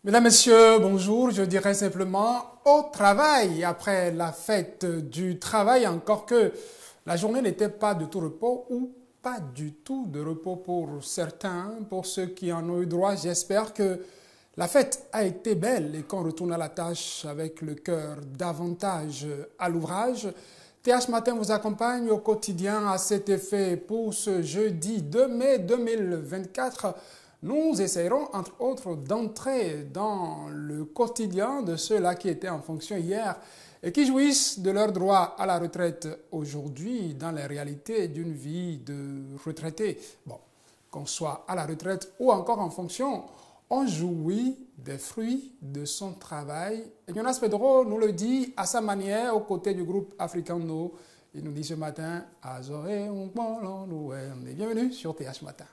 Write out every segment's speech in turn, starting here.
Mesdames, Messieurs, bonjour. Je dirais simplement au travail après la fête du travail, encore que la journée n'était pas de tout repos ou pas du tout de repos pour certains, pour ceux qui en ont eu droit. J'espère que la fête a été belle et qu'on retourne à la tâche avec le cœur davantage à l'ouvrage. TH Matin vous accompagne au quotidien à cet effet pour ce jeudi 2 mai 2024. Nous essayerons, entre autres, d'entrer dans le quotidien de ceux-là qui étaient en fonction hier et qui jouissent de leur droit à la retraite aujourd'hui dans les réalités d'une vie de retraité. Bon, qu'on soit à la retraite ou encore en fonction, on jouit des fruits de son travail. Et Jonas Pedro nous le dit à sa manière aux côtés du groupe Africano. Il nous dit ce matin, bienvenue sur TH Matin.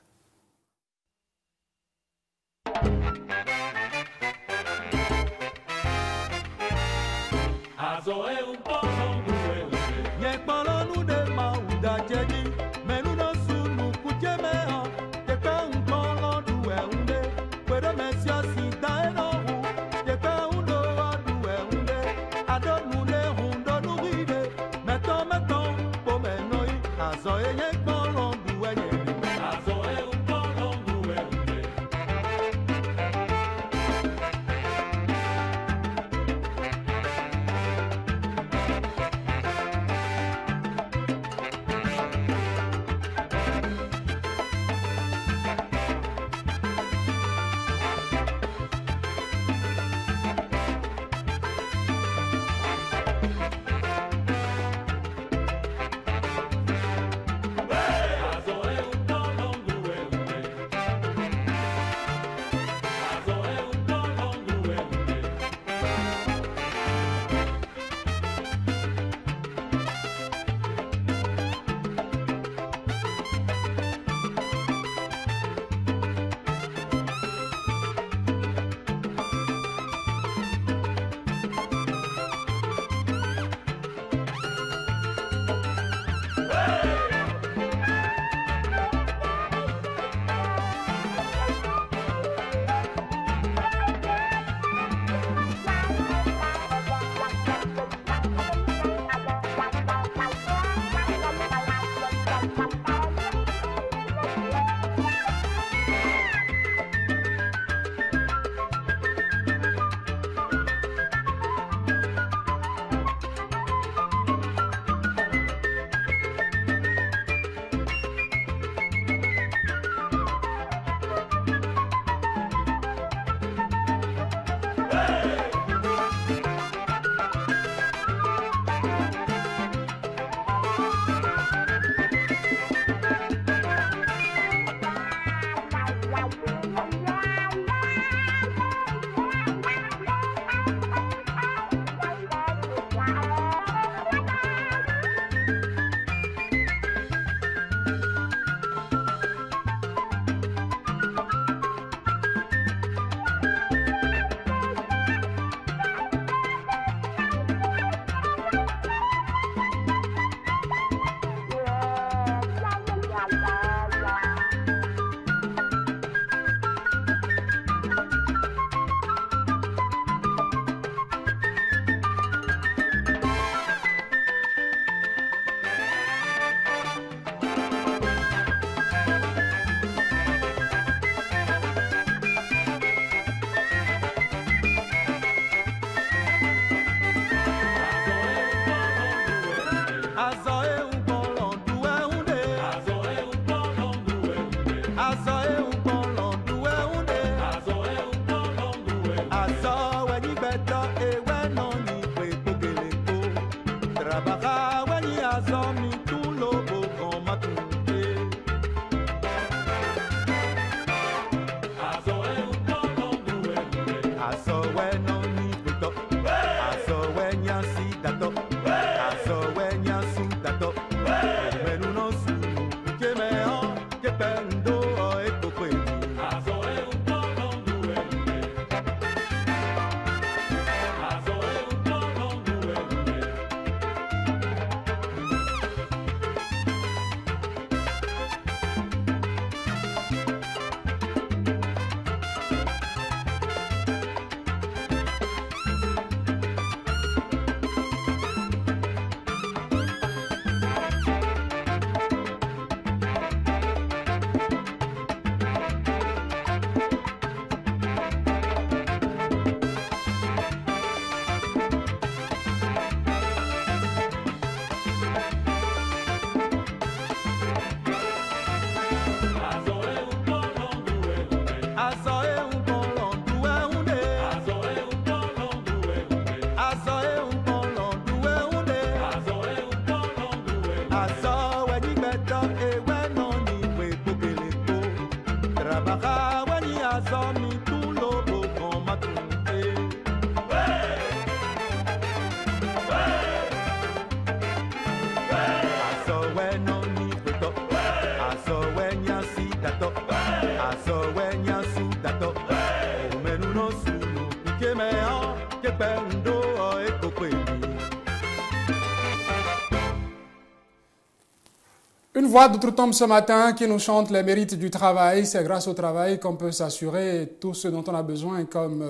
Une voix d'outre-tombe ce matin qui nous chante les mérites du travail. C'est grâce au travail qu'on peut s'assurer tout ce dont on a besoin comme...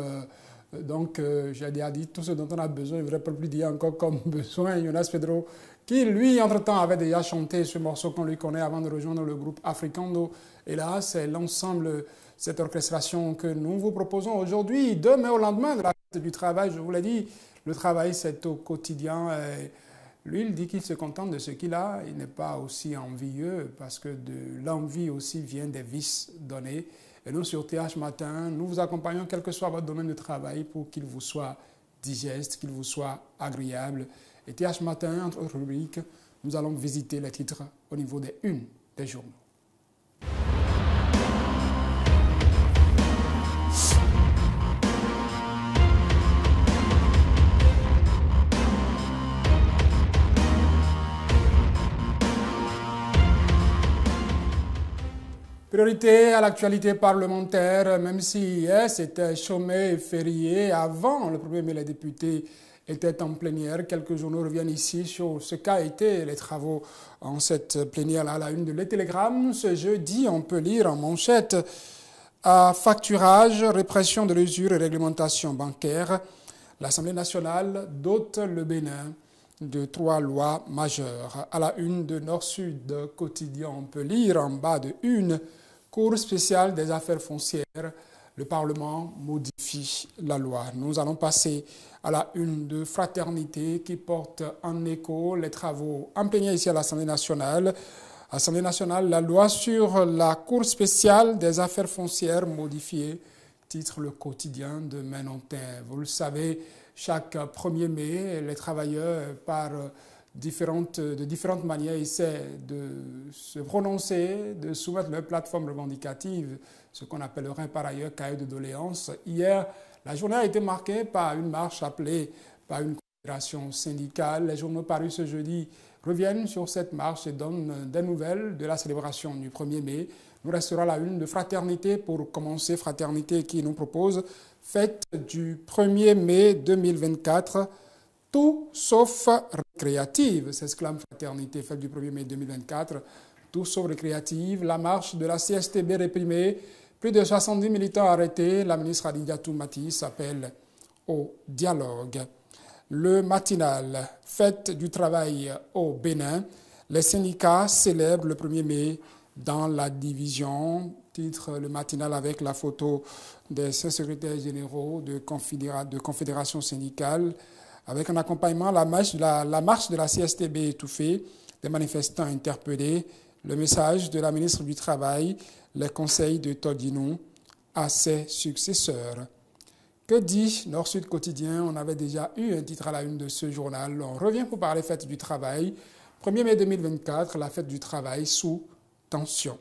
j'ai déjà dit tout ce dont on a besoin, je ne voudrais pas plus dire encore comme besoin. Jonas Pedro, qui lui, entre-temps, avait déjà chanté ce morceau qu'on lui connaît avant de rejoindre le groupe Africando. Et là, c'est l'ensemble, cette orchestration que nous vous proposons aujourd'hui, demain au lendemain de la fête du travail. Je vous l'ai dit, le travail, c'est au quotidien. Lui, il dit qu'il se contente de ce qu'il a. Il n'est pas aussi envieux parce que de l'envie aussi vient des vices donnés. Et nous, sur TH Matin, nous vous accompagnons quel que soit votre domaine de travail pour qu'il vous soit digeste, qu'il vous soit agréable. Et TH Matin, entre autres rubriques, nous allons visiter les titres au niveau des unes des journaux. Priorité à l'actualité parlementaire, même si hier c'était chômé et férié. Avant le 1er mai, les députés étaient en plénière. Quelques journaux reviennent ici sur ce qu'a été les travaux en cette plénière-là. À la une de Le Télégramme, ce jeudi, on peut lire en manchette à facturage, répression de l'usure et réglementation bancaire. L'Assemblée nationale dote le Bénin de 3 lois majeures. À la une de Nord-Sud quotidien, on peut lire en bas de une Cour spéciale des affaires foncières. Le Parlement modifie la loi. Nous allons passer à la une de Fraternité qui porte en écho les travaux en plénière ici à l'Assemblée nationale. Assemblée nationale, la loi sur la Cour spéciale des affaires foncières modifiée, titre le quotidien de Menontin. Vous le savez, chaque 1er mai, les travailleurs, de différentes manières, essaient de se prononcer, de soumettre leur plateforme revendicative, ce qu'on appellerait par ailleurs cahier de doléances. Hier, la journée a été marquée par une marche appelée par une confédération syndicale. Les journaux parus ce jeudi reviennent sur cette marche et donnent des nouvelles de la célébration du 1er mai. Nous restera la une de Fraternité pour commencer. Fraternité qui nous propose fête du 1er mai 2024, tout sauf récréative, s'exclame Fraternité, fête du 1er mai 2024, tout sauf récréative. La marche de la CSTB réprimée, plus de 70 militants arrêtés. La ministre Adidiatou Matisse appelle au dialogue. Le matinal, fête du travail au Bénin. Les syndicats célèbrent le 1er mai dans la division. Titre le matinal avec la photo des secrétaires généraux de confédération syndicale, avec un accompagnement, la marche de la CSTB étouffée, des manifestants interpellés, le message de la ministre du Travail, les conseils de Todinou à ses successeurs. Que dit Nord-Sud Quotidien? On avait déjà eu un titre à la une de ce journal. On revient pour parler fête du travail. 1er mai 2024, la fête du travail sous tension.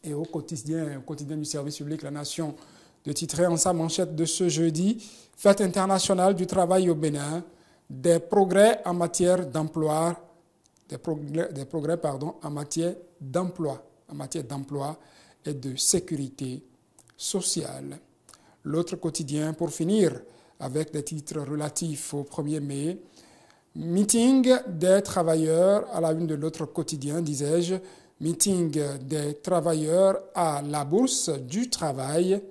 Et au quotidien du service public, La Nation, de titrer en sa manchette de ce jeudi, fête internationale du travail au Bénin, des progrès en matière d'emploi, en matière d'emploi et de sécurité sociale. L'autre quotidien, pour finir, avec des titres relatifs au 1er mai, meeting des travailleurs à la une de l'autre quotidien, disais-je, meeting des travailleurs à la bourse du travail.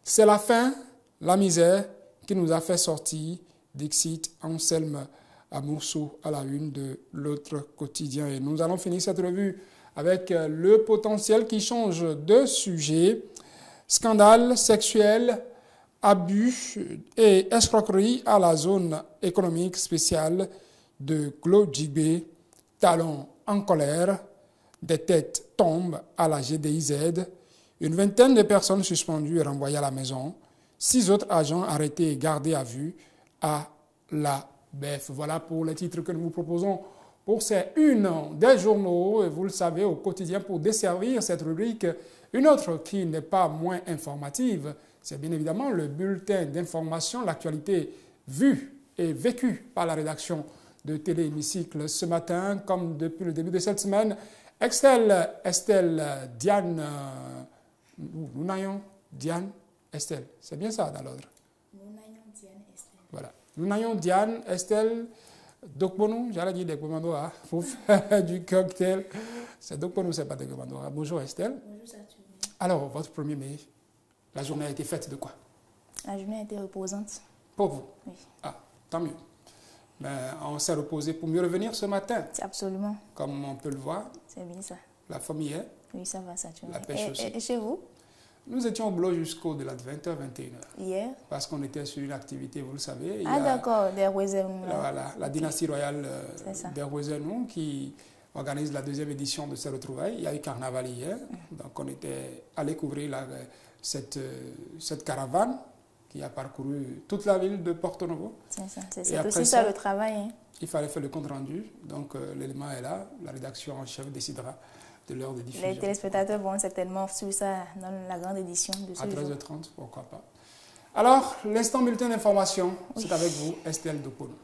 C'est la faim, la misère qui nous a fait sortir, Dixit Anselme Amoursou à la une de l'autre quotidien. Et nous allons finir cette revue avec le potentiel qui change de sujet. Scandale sexuel, abus et escroquerie à la zone économique spéciale de Glodjibé, talons en colère, des têtes tombent à la GDIZ, une vingtaine de personnes suspendues et renvoyées à la maison, 6 autres agents arrêtés et gardés à vue à la BEF. Voilà pour les titres que nous vous proposons pour ces unes des journaux, et vous le savez, au quotidien, pour desservir cette rubrique. Une autre qui n'est pas moins informative, c'est bien évidemment le bulletin d'information, l'actualité vue et vécue par la rédaction de Télé Hémicycle ce matin, comme depuis le début de cette semaine. Estelle, Diane, nous n'ayons Diane, Estelle, c'est bien ça dans l'ordre. Nous n'ayons Diane, Estelle. Voilà. Nous n'ayons Diane, Estelle, Dokbonou, j'allais dire Dekbomando, hein, pour du cocktail. C'est Dokbonou, c'est pas Dekbomando. Bonjour Estelle. Bonjour Saturne. Alors, votre 1er mai, la journée a été faite de quoi? La journée a été reposante. Pour vous? Oui. Ah, tant mieux. Mais on s'est reposé pour mieux revenir ce matin. Absolument. Comme on peut le voir. C'est bien ça. La famille est? Oui, ça va, Saturne. La pêche aussi. Et chez vous? Nous étions au boulot jusqu'au-delà de 20h, 21h. Hier? Parce qu'on était sur une activité, vous le savez. Ah d'accord, des Roisers. Voilà, la dynastie royale des Roisers qui organise la 2e édition de ces retrouvailles. Il y a eu carnaval hier. Donc on était allé couvrir cette caravane qui a parcouru toute la ville de Porto Novo. C'est ça, c'est aussi ça le travail. Hein. Il fallait faire le compte rendu. Donc l'élément est là. La rédaction en chef décidera de l'heure de diffusion. Les téléspectateurs vont certainement suivre ça dans la grande édition de ce jour. À 13h30, pourquoi pas. Alors, l'instant bulletin d'information, c'est avec vous, Estelle Dokbonou.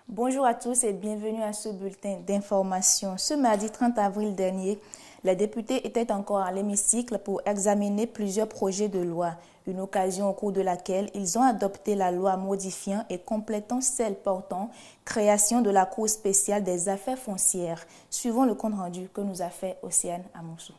Bonjour à tous et bienvenue à ce bulletin d'information. Ce mardi 30 avril dernier, les députés étaient encore à l'hémicycle pour examiner plusieurs projets de loi, une occasion au cours de laquelle ils ont adopté la loi modifiant et complétant celle portant création de la Cour spéciale des affaires foncières, suivant le compte rendu que nous a fait Océane Amoussou.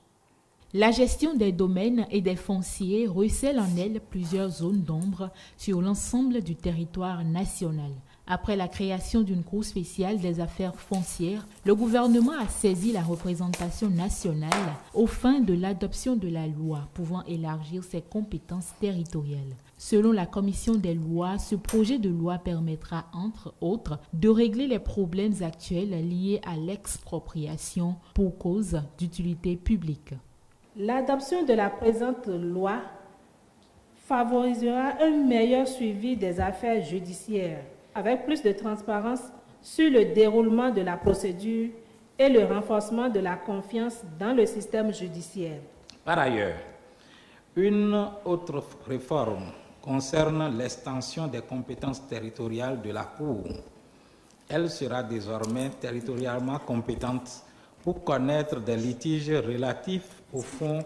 La gestion des domaines et des fonciers recèle en elle plusieurs zones d'ombre sur l'ensemble du territoire national. Après la création d'une Cour spéciale des affaires foncières, le gouvernement a saisi la représentation nationale aux fins de l'adoption de la loi pouvant élargir ses compétences territoriales. Selon la commission des lois, ce projet de loi permettra, entre autres, de régler les problèmes actuels liés à l'expropriation pour cause d'utilité publique. L'adoption de la présente loi favorisera un meilleur suivi des affaires judiciaires, avec plus de transparence sur le déroulement de la procédure et le renforcement de la confiance dans le système judiciaire. Par ailleurs, une autre réforme concerne l'extension des compétences territoriales de la Cour. Elle sera désormais territorialement compétente pour connaître des litiges relatifs au fonds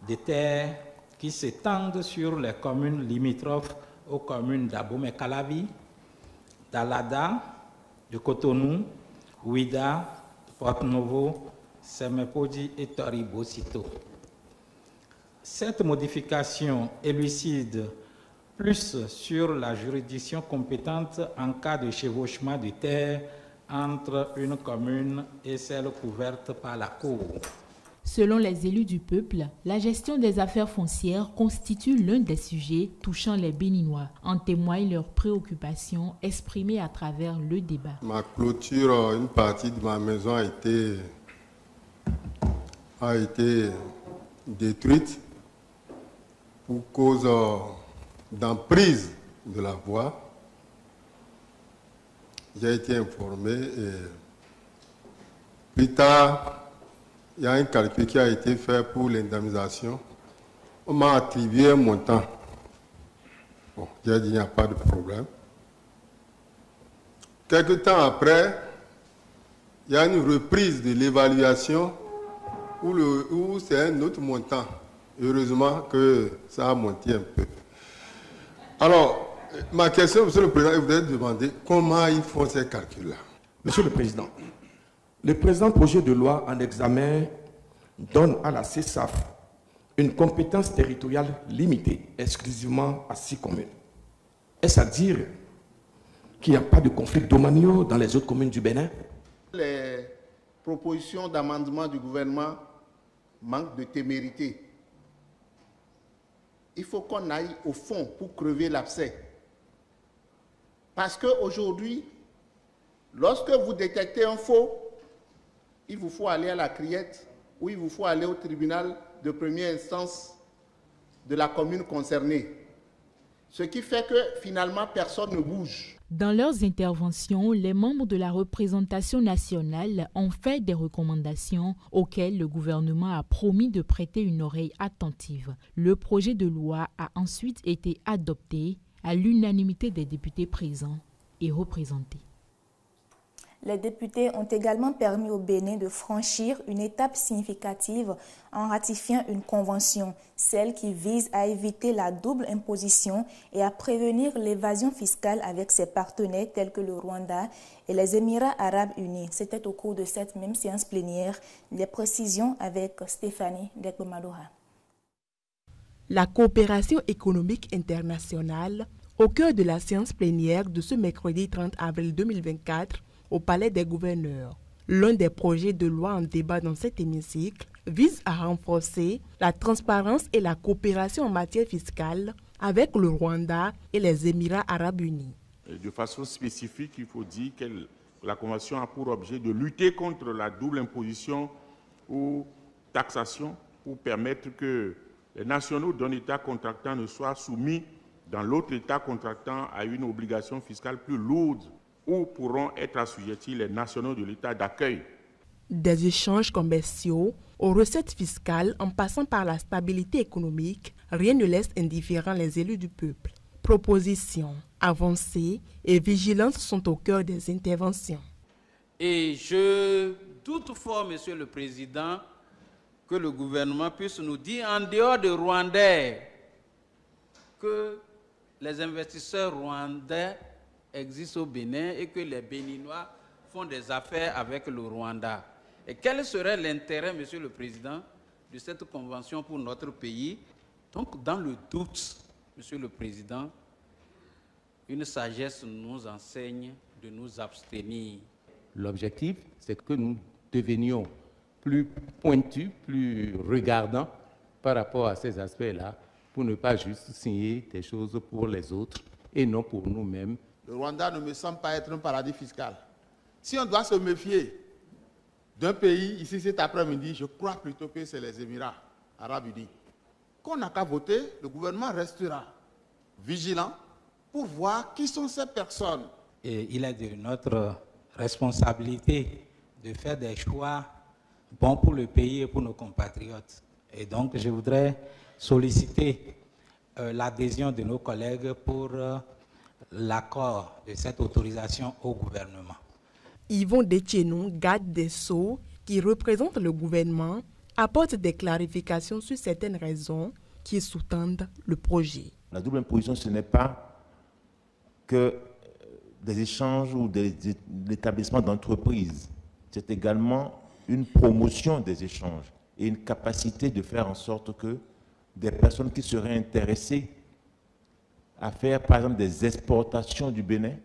des terres qui s'étendent sur les communes limitrophes aux communes d'Abomey-Calavi, d'Alada, de Cotonou, Ouida, Porto-Novo, Semepodi et Toribo-Sito. Cette modification élucide plus sur la juridiction compétente en cas de chevauchement de terre entre une commune et celle couverte par la Cour. Selon les élus du peuple, la gestion des affaires foncières constitue l'un des sujets touchant les Béninois. En témoignent leurs préoccupations exprimées à travers le débat. Ma clôture, une partie de ma maison a été détruite pour cause d'emprise de la voie. J'ai été informé et plus tard, il y a un calcul qui a été fait pour l'indemnisation. On m'a attribué un montant. Bon, j'ai dit il n'y a pas de problème. Quelque temps après, il y a une reprise de l'évaluation où c'est un autre montant. Heureusement que ça a monté un peu. Alors, ma question, Monsieur le Président, je voudrais demander comment ils font ces calculs-là. Monsieur le Président, le présent projet de loi en examen donne à la CESAF une compétence territoriale limitée exclusivement à 6 communes. Est-ce à dire qu'il n'y a pas de conflit domaniaux dans les autres communes du Bénin? Les propositions d'amendement du gouvernement manquent de témérité. Il faut qu'on aille au fond pour crever l'abcès. Parce qu'aujourd'hui, Lorsque vous détectez un faux, il vous faut aller à la criette ou il vous faut aller au tribunal de première instance de la commune concernée. Ce qui fait que finalement personne ne bouge. Dans leurs interventions, les membres de la représentation nationale ont fait des recommandations auxquelles le gouvernement a promis de prêter une oreille attentive. Le projet de loi a ensuite été adopté à l'unanimité des députés présents et représentés. Les députés ont également permis au Bénin de franchir une étape significative en ratifiant une convention, celle qui vise à éviter la double imposition et à prévenir l'évasion fiscale avec ses partenaires tels que le Rwanda et les Émirats arabes unis. C'était au cours de cette même séance plénière. Les précisions avec Stéphanie Dekbomadora. La coopération économique internationale, au cœur de la séance plénière de ce mercredi 30 avril 2024, au Palais des gouverneurs. L'un des projets de loi en débat dans cet hémicycle vise à renforcer la transparence et la coopération en matière fiscale avec le Rwanda et les Émirats arabes unis. De façon spécifique, il faut dire que la Convention a pour objet de lutter contre la double imposition ou taxation pour permettre que les nationaux d'un État contractant ne soient soumis dans l'autre État contractant à une obligation fiscale plus lourde où pourront être assujettis les nationaux de l'État d'accueil. Des échanges commerciaux aux recettes fiscales en passant par la stabilité économique, rien ne laisse indifférents les élus du peuple. Propositions, avancées et vigilance sont au cœur des interventions. Et je doute fort, Monsieur le Président, que le gouvernement puisse nous dire, en dehors de Rwandais, que les investisseurs rwandais existent au Bénin et que les Béninois font des affaires avec le Rwanda. Et quel serait l'intérêt, Monsieur le Président, de cette convention pour notre pays? Donc, dans le doute, Monsieur le Président, une sagesse nous enseigne de nous abstenir. L'objectif, c'est que nous devenions plus pointus, plus regardants par rapport à ces aspects-là, pour ne pas juste signer des choses pour les autres et non pour nous-mêmes. Le Rwanda ne me semble pas être un paradis fiscal. Si on doit se méfier d'un pays, ici cet après-midi, je crois plutôt que c'est les Émirats arabes unis. Qu'on n'a qu'à voter, le gouvernement restera vigilant pour voir qui sont ces personnes. Et il est de notre responsabilité de faire des choix bons pour le pays et pour nos compatriotes. Et donc, je voudrais solliciter l'adhésion de nos collègues pour l'accord de cette autorisation au gouvernement. Yvon Detchenou, garde des Sceaux, qui représente le gouvernement, apporte des clarifications sur certaines raisons qui sous-tendent le projet. La double imposition, ce n'est pas que des échanges ou des établissements d'entreprise. C'est également une promotion des échanges et une capacité de faire en sorte que des personnes qui seraient intéressées à faire, par exemple, des exportations du Bénin,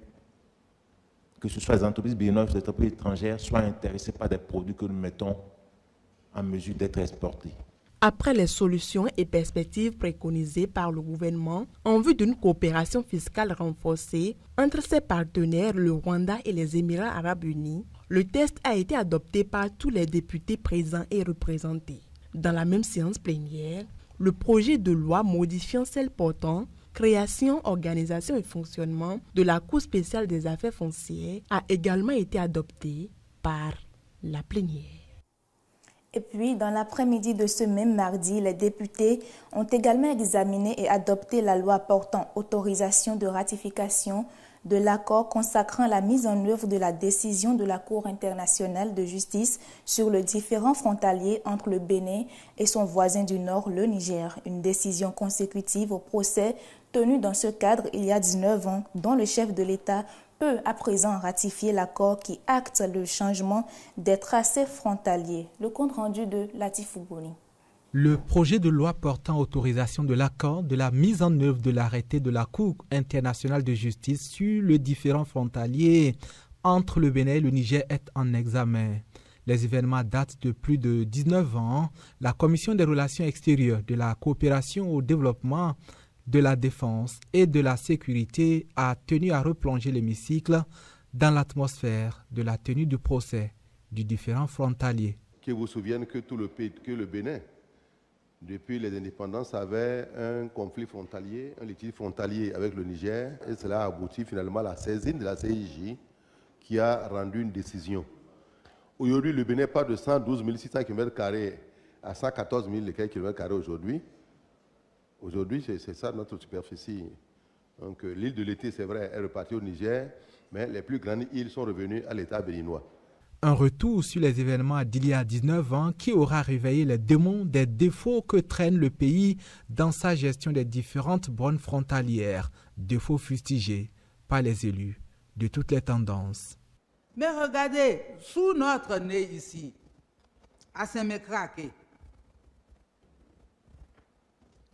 que ce soit des entreprises béninoises ou des entreprises étrangères, soient intéressées par des produits que nous mettons en mesure d'être exportés. Après les solutions et perspectives préconisées par le gouvernement en vue d'une coopération fiscale renforcée entre ses partenaires, le Rwanda et les Émirats arabes unis, le texte a été adopté par tous les députés présents et représentés. Dans la même séance plénière, le projet de loi modifiant celle portant création, organisation et fonctionnement de la Cour spéciale des affaires foncières a également été adopté par la plénière. Et puis, dans l'après-midi de ce même mardi, les députés ont également examiné et adopté la loi portant autorisation de ratification de l'accord consacrant la mise en œuvre de la décision de la Cour internationale de justice sur le différend frontalier entre le Bénin et son voisin du Nord, le Niger. Une décision consécutive au procès tenu dans ce cadre il y a 19 ans, dont le chef de l'État peut à présent ratifier l'accord qui acte le changement des tracés frontaliers. Le compte rendu de Latif Oubouni. Le projet de loi portant autorisation de l'accord de la mise en œuvre de l'arrêté de la Cour internationale de justice sur le différend frontalier entre le Bénin et le Niger est en examen. Les événements datent de plus de 19 ans. La Commission des relations extérieures, de la coopération au développement, de la défense et de la sécurité a tenu à replonger l'hémicycle dans l'atmosphère de la tenue du procès du différent frontalier. Que vous souvenez que tout le pays, que le Bénin, depuis les indépendances, avait un conflit frontalier, un litige frontalier avec le Niger, et cela a abouti finalement à la saisine de la CIJ qui a rendu une décision. Aujourd'hui, le Bénin part de 112 600 km² à 114 000 km² aujourd'hui. Aujourd'hui, c'est ça notre superficie. Donc l'île de l'Été, c'est vrai, est repartie au Niger, mais les plus grandes îles sont revenues à l'État béninois. Un retour sur les événements d'il y a 19 ans qui aura réveillé les démons des défauts que traîne le pays dans sa gestion des différentes bornes frontalières, défauts fustigés par les élus de toutes les tendances. Mais regardez, sous notre nez ici, à Saint-Mécraqué,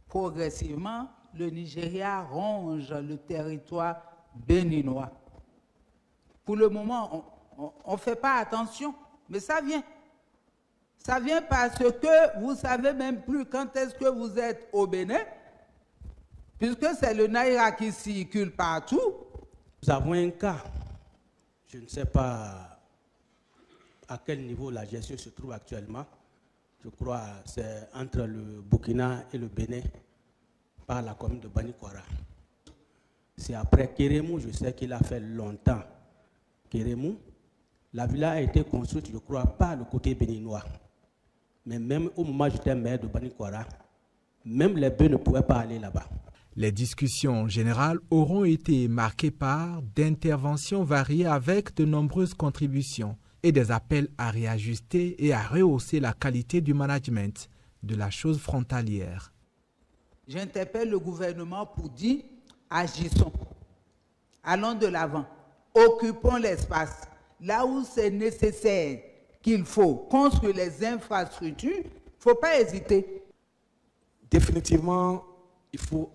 progressivement, le Nigeria ronge le territoire béninois. Pour le moment, on ne fait pas attention, mais ça vient. Ça vient parce que vous ne savez même plus quand est-ce que vous êtes au Bénin, puisque c'est le Naira qui circule partout. Nous avons un cas. Je ne sais pas à quel niveau la gestion se trouve actuellement. Je crois que c'est entre le Burkina et le Bénin, par la commune de Banikwara. C'est après Kérémou, je sais qu'il a fait longtemps. Kérémou, la villa a été construite, je crois, par le côté béninois. Mais même au moment où j'étais maire de Banikwara, même les bœufs ne pouvaient pas aller là-bas. Les discussions générales auront été marquées par d'interventions variées avec de nombreuses contributions et des appels à réajuster et à rehausser la qualité du management de la chose frontalière. J'interpelle le gouvernement pour dire, agissons, allons de l'avant, occupons l'espace. Là où c'est nécessaire qu'il faut construire les infrastructures, il ne faut pas hésiter. Définitivement, il faut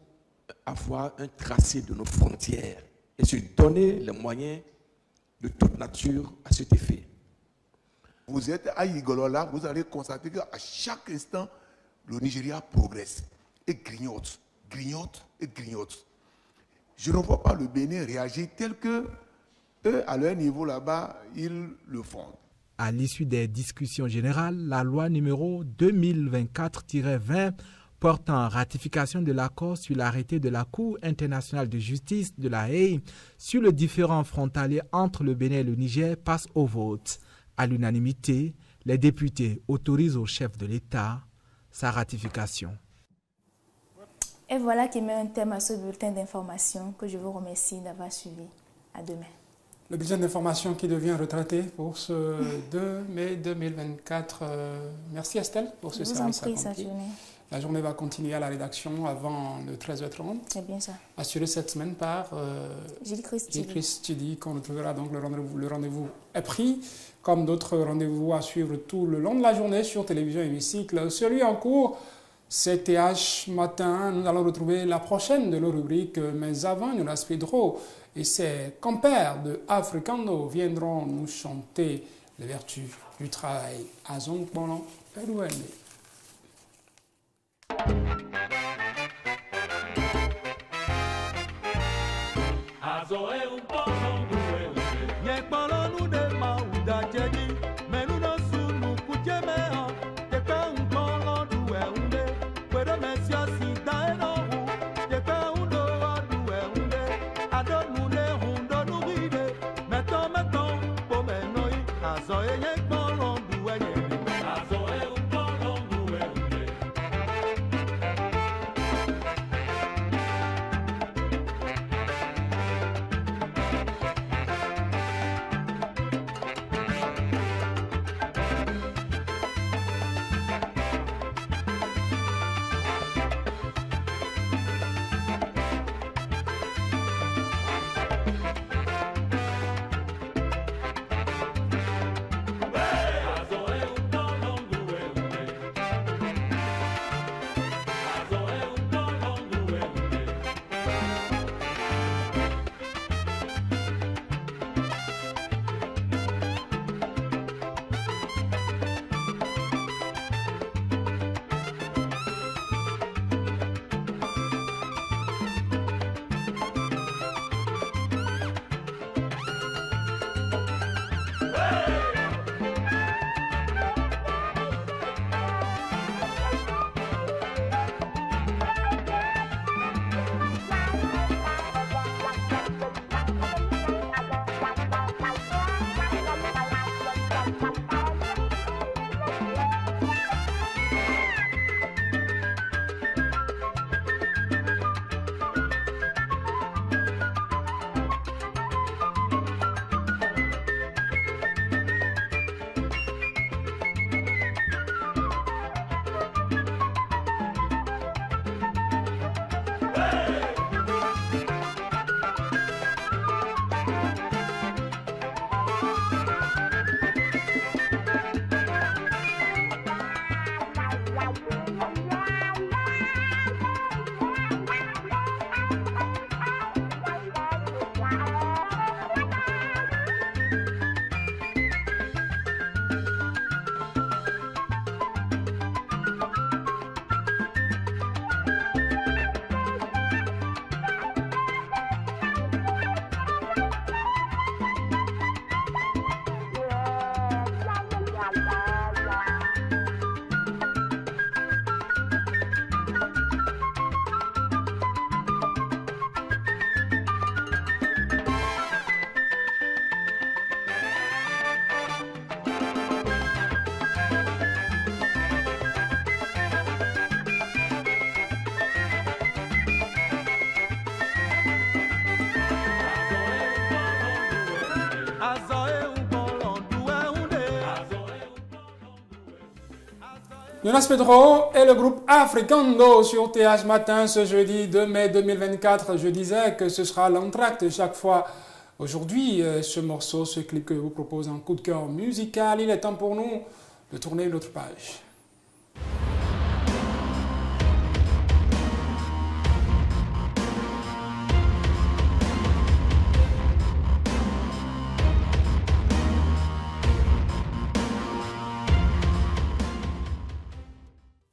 avoir un tracé de nos frontières et se donner les moyens de toute nature à cet effet. Vous êtes à Igolola, vous allez constater qu'à chaque instant, le Nigeria progresse et grignote, grignote et grignote. Je ne vois pas le Bénin réagir tel que eux, à leur niveau là-bas, ils le font. À l'issue des discussions générales, la loi numéro 2024-20 portant ratification de l'accord sur l'arrêté de la Cour internationale de justice de La Haye sur le différend frontalier entre le Bénin et le Niger passe au vote. À l'unanimité, les députés autorisent au chef de l'État sa ratification. Et voilà qui met un terme à ce bulletin d'information que je vous remercie d'avoir suivi. À demain. Le bulletin d'information qui devient retraité pour ce 2 mai 2024. Merci Estelle pour ce service accompli. La journée va continuer à la rédaction avant le 13h30. C'est bien ça. Assuré cette semaine par Gilles Christidi, qu'on retrouvera donc le rendez-vous est pris, comme d'autres rendez-vous à suivre tout le long de la journée sur Télévision Hémicycle. Celui en cours, c'est TH Matin. Nous allons retrouver la prochaine de nos rubriques, mais avant, Jonas Pedro et ses compères de Africando viendront nous chanter les vertus du travail. Azong Bono, Edouane. Jonas Pedro et le groupe Africando sur TH Matin ce jeudi 2 mai 2024. Je disais que ce sera l'entracte chaque fois. Aujourd'hui, ce morceau, ce clip que je vous propose en coup de cœur musical, il est temps pour nous de tourner une autre page.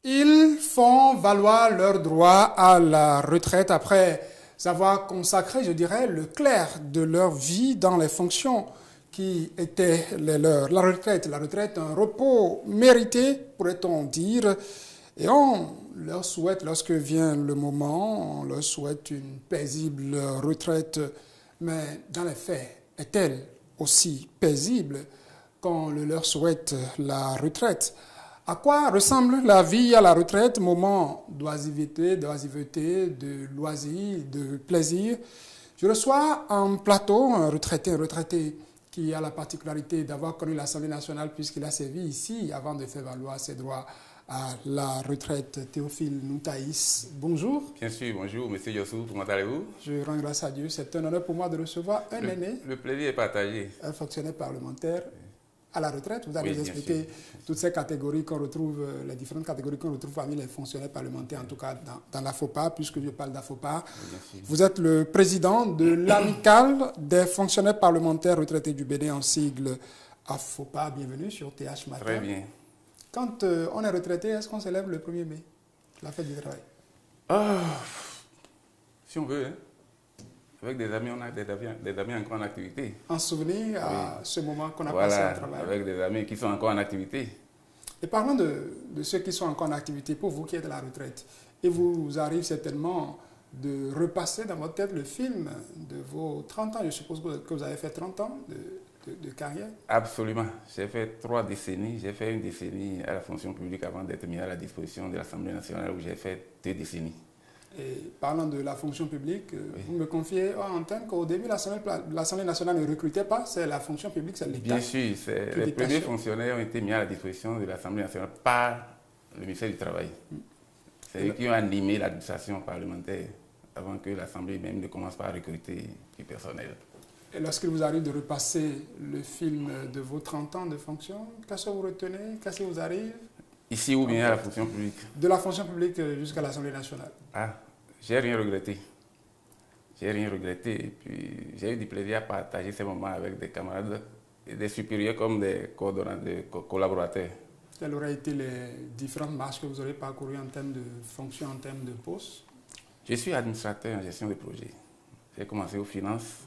Ils font valoir leur droit à la retraite après avoir consacré, je dirais, le clair de leur vie dans les fonctions qui étaient les leurs. La retraite, un repos mérité, pourrait-on dire, et on leur souhaite, lorsque vient le moment, on leur souhaite une paisible retraite, mais dans les faits, est-elle aussi paisible qu'on le leur souhaite la retraite? À quoi ressemble la vie à la retraite, moment d'oisiveté, de loisirs, de plaisir? Je reçois en plateau un retraité qui a la particularité d'avoir connu l'Assemblée nationale puisqu'il a servi ici avant de faire valoir ses droits à la retraite. Théophile Noutaïs, bonjour. Bien sûr, bonjour, monsieur Yossou, comment allez-vous? Je rends grâce à Dieu, c'est un honneur pour moi de recevoir un aîné. Le plaisir est partagé. Un fonctionnaire parlementaire à la retraite. Vous allez nous expliquer toutes ces catégories qu'on retrouve, les différentes catégories qu'on retrouve parmi les fonctionnaires parlementaires, en tout cas dans la FOPA, puisque je parle d'AFOPA. Vous êtes le président de l'amicale des fonctionnaires parlementaires retraités du Bénin, en sigle AFOPA. Bienvenue sur TH Matin. Très bien. Quand on est retraité, est-ce qu'on célèbre le 1er mai, la fête du travail? Si on veut, hein. Avec des amis, on a des amis encore en activité. En souvenir à ce moment qu'on a passé au travail. Avec des amis qui sont encore en activité. Et parlons de ceux qui sont encore en activité, pour vous qui êtes à la retraite. Et vous arrive certainement de repasser dans votre tête le film de vos 30 ans. Je suppose que vous avez fait 30 ans de carrière. Absolument. J'ai fait 3 décennies. J'ai fait une décennie à la fonction publique avant d'être mis à la disposition de l'Assemblée nationale où j'ai fait 2 décennies. Et parlant de la fonction publique, vous me confiez en antenne qu'au début, l'Assemblée nationale ne recrutait pas, c'est la fonction publique, c'est l'État. Bien sûr, les premiers fonctionnaires ont été mis à la disposition de l'Assemblée nationale par le ministère du Travail. C'est eux qui ont animé l'administration parlementaire avant que l'Assemblée même ne commence par recruter du personnel. Et lorsqu'il vous arrive de repasser le film de vos 30 ans de fonction, qu'est-ce que vous retenez? Qu'est-ce qui vous arrive? Ici ou bien à la fonction publique? De la fonction publique jusqu'à l'Assemblée nationale. J'ai rien regretté. J'ai rien regretté. Et puis, j'ai eu du plaisir à partager ces moments avec des camarades, et des supérieurs comme des collaborateurs. Quelles auraient été les différentes marches que vous aurez parcourues en termes de fonction, en termes de poste? Je suis administrateur en gestion de projet. J'ai commencé aux finances.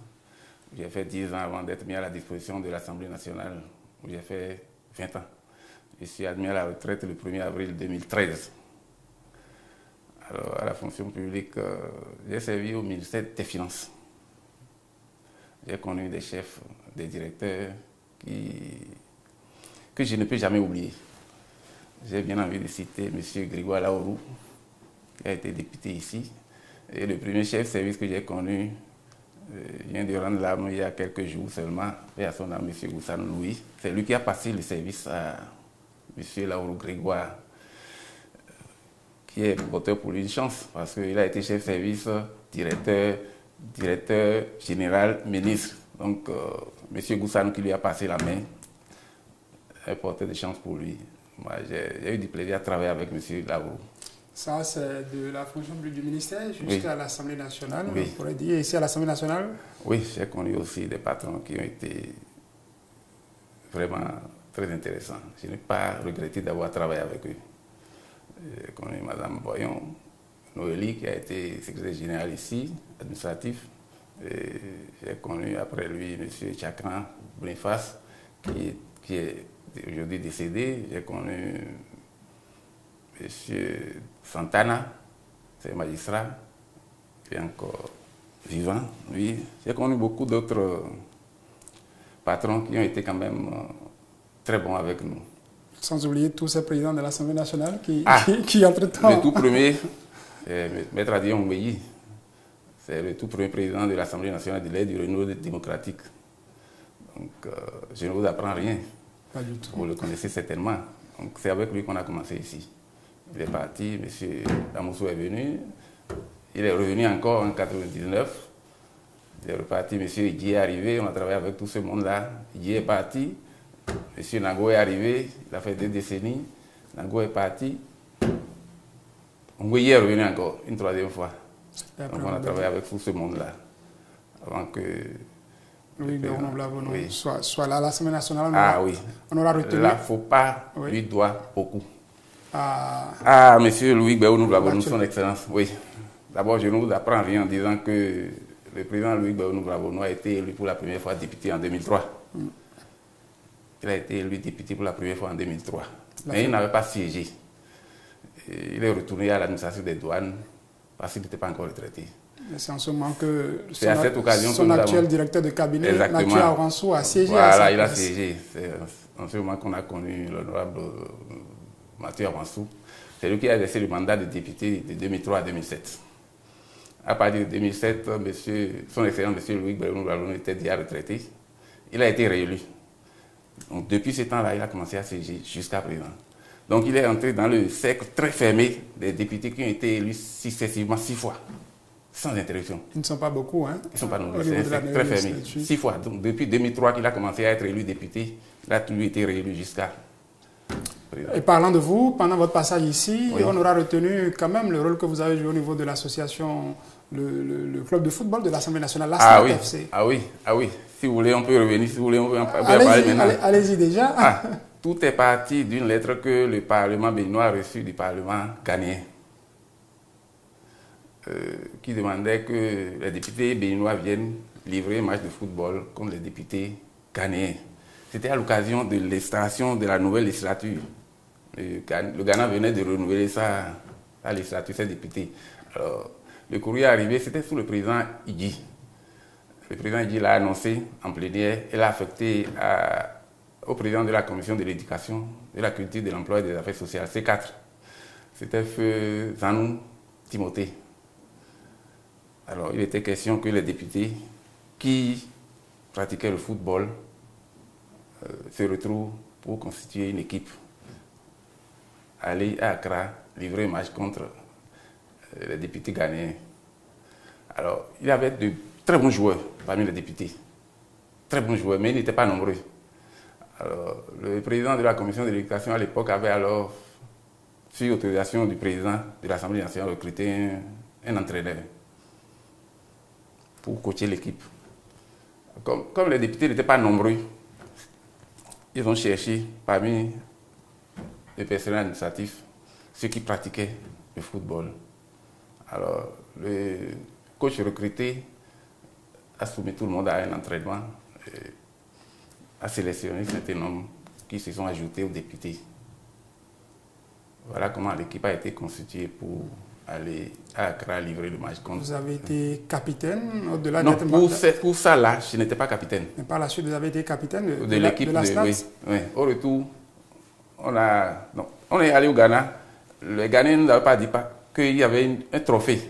J'ai fait 10 ans avant d'être mis à la disposition de l'Assemblée nationale, où j'ai fait 20 ans. Je suis admis à la retraite le 1er avril 2013. Alors, à la fonction publique, j'ai servi au ministère des Finances. J'ai connu des chefs, des directeurs que je ne peux jamais oublier. J'ai bien envie de citer M. Grégoire Laourou, qui a été député ici. Et le premier chef de service que j'ai connu vient de rendre l'âme il y a quelques jours seulement, et à son âme, M. Goussane Louis. C'est lui qui a passé le service à M. Laourou Grégoire, qui est voteur pour lui une chance, parce qu'il a été chef de service, directeur général, ministre. Donc, M. Goussane qui lui a passé la main, est porteur de chance pour lui. Moi, j'ai eu du plaisir à travailler avec M. Laourou. Ça, c'est de la fonction publique du ministère jusqu'à l'Assemblée nationale, on pourrait dire. Ici, à l'Assemblée nationale? Oui, j'ai connu aussi des patrons qui ont été vraiment très intéressants. Je n'ai pas regretté d'avoir travaillé avec eux. J'ai connu Mme Boyon, Noélie, qui a été secrétaire générale ici, administratif. J'ai connu après lui M. Chakran Boniface, qui est aujourd'hui décédé. J'ai connu M. Santana, c'est magistrat, qui est encore vivant. Oui. J'ai connu beaucoup d'autres patrons qui ont été quand même très bons avec nous. Sans oublier tous ces présidents de l'Assemblée nationale qui entre-temps... Le tout premier, c'est Maître Adion Oumeyi. C'est le tout premier président de l'Assemblée nationale de l'aide du renouveau démocratique. Donc, je ne vous apprends rien. Pas du tout. Vous le connaissez certainement. Donc c'est avec lui qu'on a commencé ici. Il est parti, M. Damoussou est venu. Il est revenu encore en 1999. Il est reparti, M. Idji est arrivé, on a travaillé avec tout ce monde-là. Idji est parti, M. Nango est arrivé, il a fait 2 décennies. Nango est parti. Ngoyi est revenu encore, une 3e fois. Donc on a travaillé avec tout ce monde-là. Avant que... Oui, soit là à l'Assemblée nationale, on aura retenu. La FOPA lui doit beaucoup. M. Louis Gbéonou Blabonou, son Excellence, oui. D'abord, je ne vous apprends rien en disant que le président Louis Gbéonou Blabonou a été élu pour la première fois député en 2003. Il a été élu député pour la première fois en 2003. Mais il n'avait pas siégé. Il est retourné à l'administration des douanes parce qu'il n'était pas encore retraité. C'est en ce moment que son actuel directeur de cabinet, Mathieu Auransou, a siégé. Voilà, il a siégé. C'est en ce moment qu'on a connu l'honorable Mathieu Auransou. C'est lui qui a exercé le mandat de député de 2003 à 2007. À partir de 2007, son excellent M. Louis Gbéonou Blabonou était déjà retraité. Il a été réélu. Donc depuis ce temps-là, il a commencé à siéger jusqu'à présent. Donc il est entré dans le cercle très fermé des députés qui ont été élus successivement 6 fois, sans interruption. Ils ne sont pas beaucoup, hein? Ils ne sont pas nombreux, c'est un cercle très fermé. 6 fois. Donc depuis 2003 qu'il a commencé à être élu député, il a toujours été réélu jusqu'à... Et parlant de vous, pendant votre passage ici, on aura retenu quand même le rôle que vous avez joué au niveau de l'association, le club de football de l'Assemblée nationale, l'Asnat FC. Ah oui. Si vous voulez, on peut revenir. Si vous voulez, on peut en parler maintenant. Allez-y déjà. Tout est parti d'une lettre que le Parlement béninois a reçue du Parlement ghanéen, qui demandait que les députés béninois viennent livrer un match de football contre les députés ghanéens. C'était à l'occasion de l'extension de la nouvelle législature. Le Ghana venait de renouveler sa législature, ses députés. Alors, le courrier arrivé, c'était sous le président Idji. Le président Idji l'a annoncé en plénière et l'a affecté au président de la commission de l'éducation, de la culture, de l'emploi et des affaires sociales, C4. C'était Feu Zanou Timothée. Alors, il était question que les députés qui pratiquaient le football se retrouvent pour constituer une équipe. Aller à Accra, livrer un match contre les députés ghanéens. Alors, il y avait de très bons joueurs parmi les députés. Très bons joueurs, mais ils n'étaient pas nombreux. Alors, le président de la commission de l'éducation à l'époque avait alors, sur autorisation du président de l'Assemblée nationale, recruté un entraîneur pour coacher l'équipe. Comme les députés n'étaient pas nombreux, ils ont cherché parmi les personnels administratifs ceux qui pratiquaient le football. Alors, le coach recruté a soumis tout le monde à un entraînement, a sélectionné certains hommes qui se sont ajoutés aux députés. Voilà comment l'équipe a été constituée pour aller à Accra livrer le match contre... Vous avez été capitaine au-delà Non, pour ça là, je n'étais pas capitaine. Mais par la suite, vous avez été capitaine de l'équipe de la SNAT. Oui. Au retour, on est allé au Ghana. Les Ghanéens ne nous avaient pas dit qu'il y avait un trophée.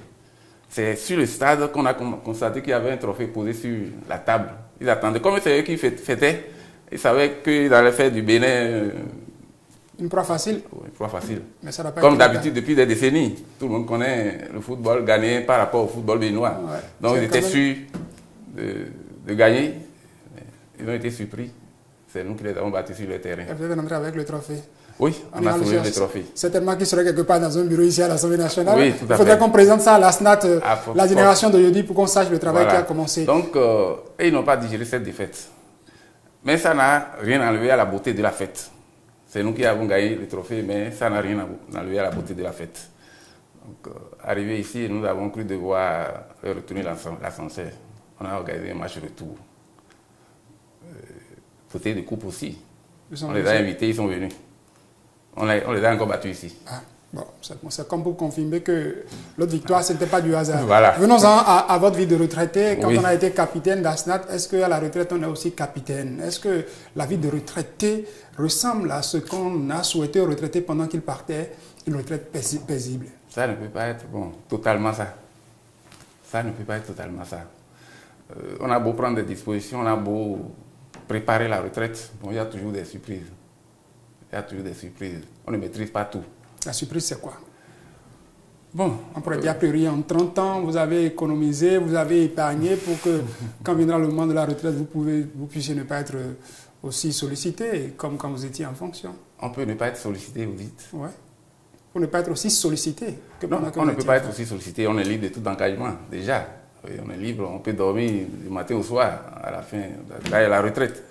C'est sur le stade qu'on a constaté qu'il y avait un trophée posé sur la table. Ils attendaient. Comme c'est eux qui fêtaient, ils savaient qu'ils allaient faire du Bénin... Une proie facile. Oui, une proie facile. Mais ça n'a pas Comme d'habitude, depuis des décennies, tout le monde connaît le football ghanéen par rapport au football béninois. Ouais. Donc ils étaient sûrs de gagner. Ils ont été surpris. C'est nous qui les avons battus sur le terrain. Et vous êtes rentré avec le trophée. Oui, on a soulevé le trophée. Certainement qu'il serait quelque part dans un bureau ici à l'Assemblée nationale. Oui, tout à fait. Il faudrait qu'on présente ça à la SNAT, la génération d'aujourd'hui, pour qu'on sache le travail qui a commencé. Donc, ils n'ont pas digéré cette défaite. Mais ça n'a rien enlevé à la beauté de la fête. C'est nous qui avons gagné le trophée, mais ça n'a rien enlevé à la beauté de la fête. Donc, arrivé ici, nous avons cru devoir retourner l'ascenseur. On a organisé un match retour. Côté de coupe aussi. On les a invités, ils sont venus. On les a encore battus ici. Ah, bon, c'est comme pour confirmer que l'autre victoire, ce n'était pas du hasard. Voilà. Venons-en à votre vie de retraité. Quand on a été capitaine d'Asnat, est-ce qu'à la retraite, on est aussi capitaine? Est-ce que la vie de retraité ressemble à ce qu'on a souhaité aux retraités pendant qu'ils partaient, une retraite paisible? Ça ne peut pas être totalement ça. Ça ne peut pas être totalement ça. On a beau prendre des dispositions, on a beau préparer la retraite, bon, il y a toujours des surprises. Il y a toujours des surprises. On ne maîtrise pas tout. La surprise, c'est quoi? Bon, on pourrait dire a priori, en 30 ans, vous avez économisé, vous avez épargné pour que, quand viendra le moment de la retraite, vous puissiez ne pas être aussi sollicité comme quand vous étiez en fonction. On peut ne pas être sollicité, vous dites? Oui. Pour ne pas être aussi sollicité que pendant que on ne peut pas être aussi sollicité. On est libre de tout engagement, déjà. Oui, on est libre, on peut dormir du matin au soir, à la fin, là, il y a la retraite.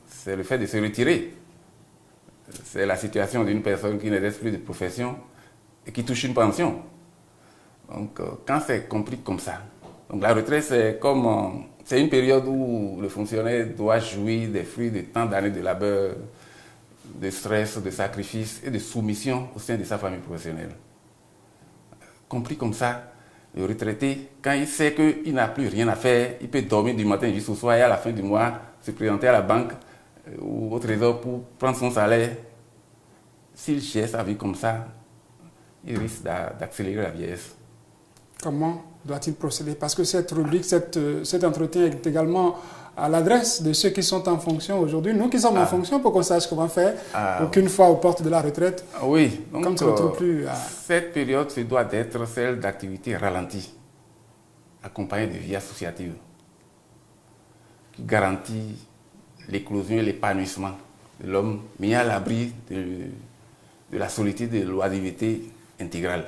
C'est le fait de se retirer. C'est la situation d'une personne qui n'exerce plus de profession et qui touche une pension. Donc, quand c'est compris comme ça, donc la retraite, c'est une période où le fonctionnaire doit jouir des fruits de tant d'années de labeur, de stress, de sacrifice et de soumission au sein de sa famille professionnelle. Compris comme ça, le retraité, quand il sait qu'il n'a plus rien à faire, il peut dormir du matin jusqu'au soir et à la fin du mois se présenter à la banque ou au trésor pour prendre son salaire. S'il cherche sa vie comme ça, il risque d'accélérer la vieillesse. Comment doit-il procéder? Parce que cette rubrique, cet entretien est également à l'adresse de ceux qui sont en fonction aujourd'hui. Nous qui sommes en fonction pour qu'on sache comment faire, pour qu'une fois aux portes de la retraite, oui, donc, comme ça ne retrouve plus à... Cette période se doit d'être celle d'activité ralentie, accompagnée de vie associative, qui garantit l'éclosion et l'épanouissement de l'homme mis à l'abri de la solitude et de l'oisiveté intégrale.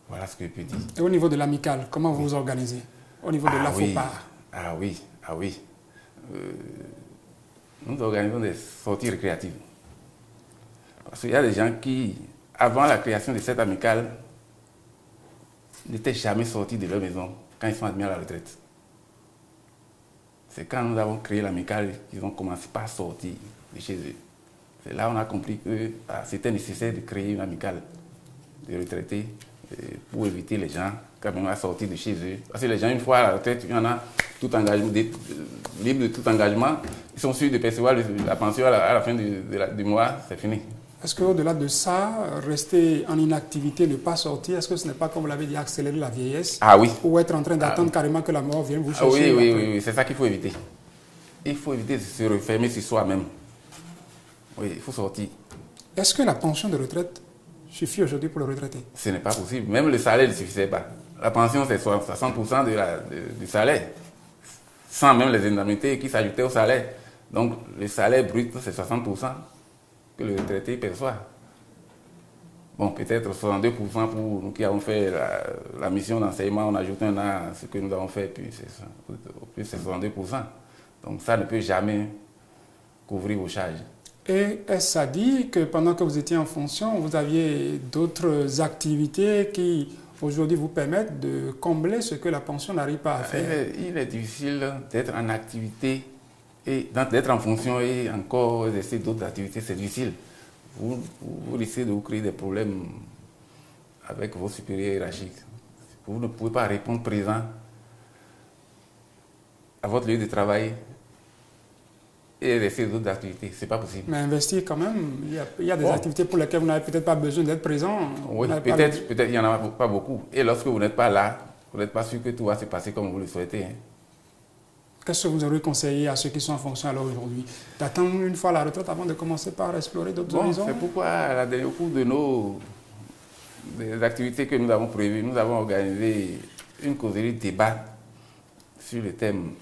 Voilà ce que je peux dire. Et au niveau de l'amicale, comment vous vous organisez? Au niveau de l'AFOPA? Oui. Nous organisons des sorties récréatives. Parce qu'il y a des gens qui, avant la création de cette amicale, n'étaient jamais sortis de leur maison quand ils sont admis à la retraite. C'est quand nous avons créé l'amicale qu'ils ont commencé par sortir de chez eux. C'est là qu'on a compris que c'était nécessaire de créer une amicale de retraités pour éviter les gens quand même à sortir de chez eux. Parce que les gens, une fois à la retraite, il y en a tout engagement, libres de tout engagement, ils sont sûrs de percevoir la pension à la fin du mois, c'est fini. Est-ce qu'au-delà de ça, rester en inactivité, ne pas sortir, est-ce que ce n'est pas, comme vous l'avez dit, accélérer la vieillesse? Oui. Ou être en train d'attendre carrément que la mort vienne vous chercher? Oui, c'est ça qu'il faut éviter. Il faut éviter de se refermer sur soi-même. Oui, il faut sortir. Est-ce que la pension de retraite suffit aujourd'hui pour le retraité? Ce n'est pas possible. Même le salaire ne suffisait pas. La pension, c'est 60% du salaire, sans même les indemnités qui s'ajoutaient au salaire. Donc, le salaire brut, c'est 60% que le retraité perçoit. Bon, peut-être 62% pour nous qui avons fait la mission d'enseignement, on ajoute un an à ce que nous avons fait, puis c'est 62%. Donc, ça ne peut jamais couvrir vos charges. Et est-ce à dire que pendant que vous étiez en fonction, vous aviez d'autres activités qui aujourd'hui vous permettent de combler ce que la pension n'arrive pas à faire? Il est difficile d'être en activité et d'être en fonction et encore d'essayer d'autres activités, c'est difficile. Vous risquez de vous créer des problèmes avec vos supérieurs hiérarchiques. Vous ne pouvez pas répondre présent à votre lieu de travail et rester d'autres activités. Ce n'est pas possible. Mais investir quand même, il y a des activités pour lesquelles vous n'avez peut-être pas besoin d'être présent. Oui, peut-être il n'y en a pas beaucoup. Et lorsque vous n'êtes pas là, vous n'êtes pas sûr que tout va se passer comme vous le souhaitez. Qu'est-ce que vous auriez conseillé à ceux qui sont en fonction alors aujourd'hui? D'attendre une fois la retraite avant de commencer par explorer d'autres horizons? C'est pourquoi au cours de des activités que nous avons prévues, nous avons organisé une causerie de débat sur le thème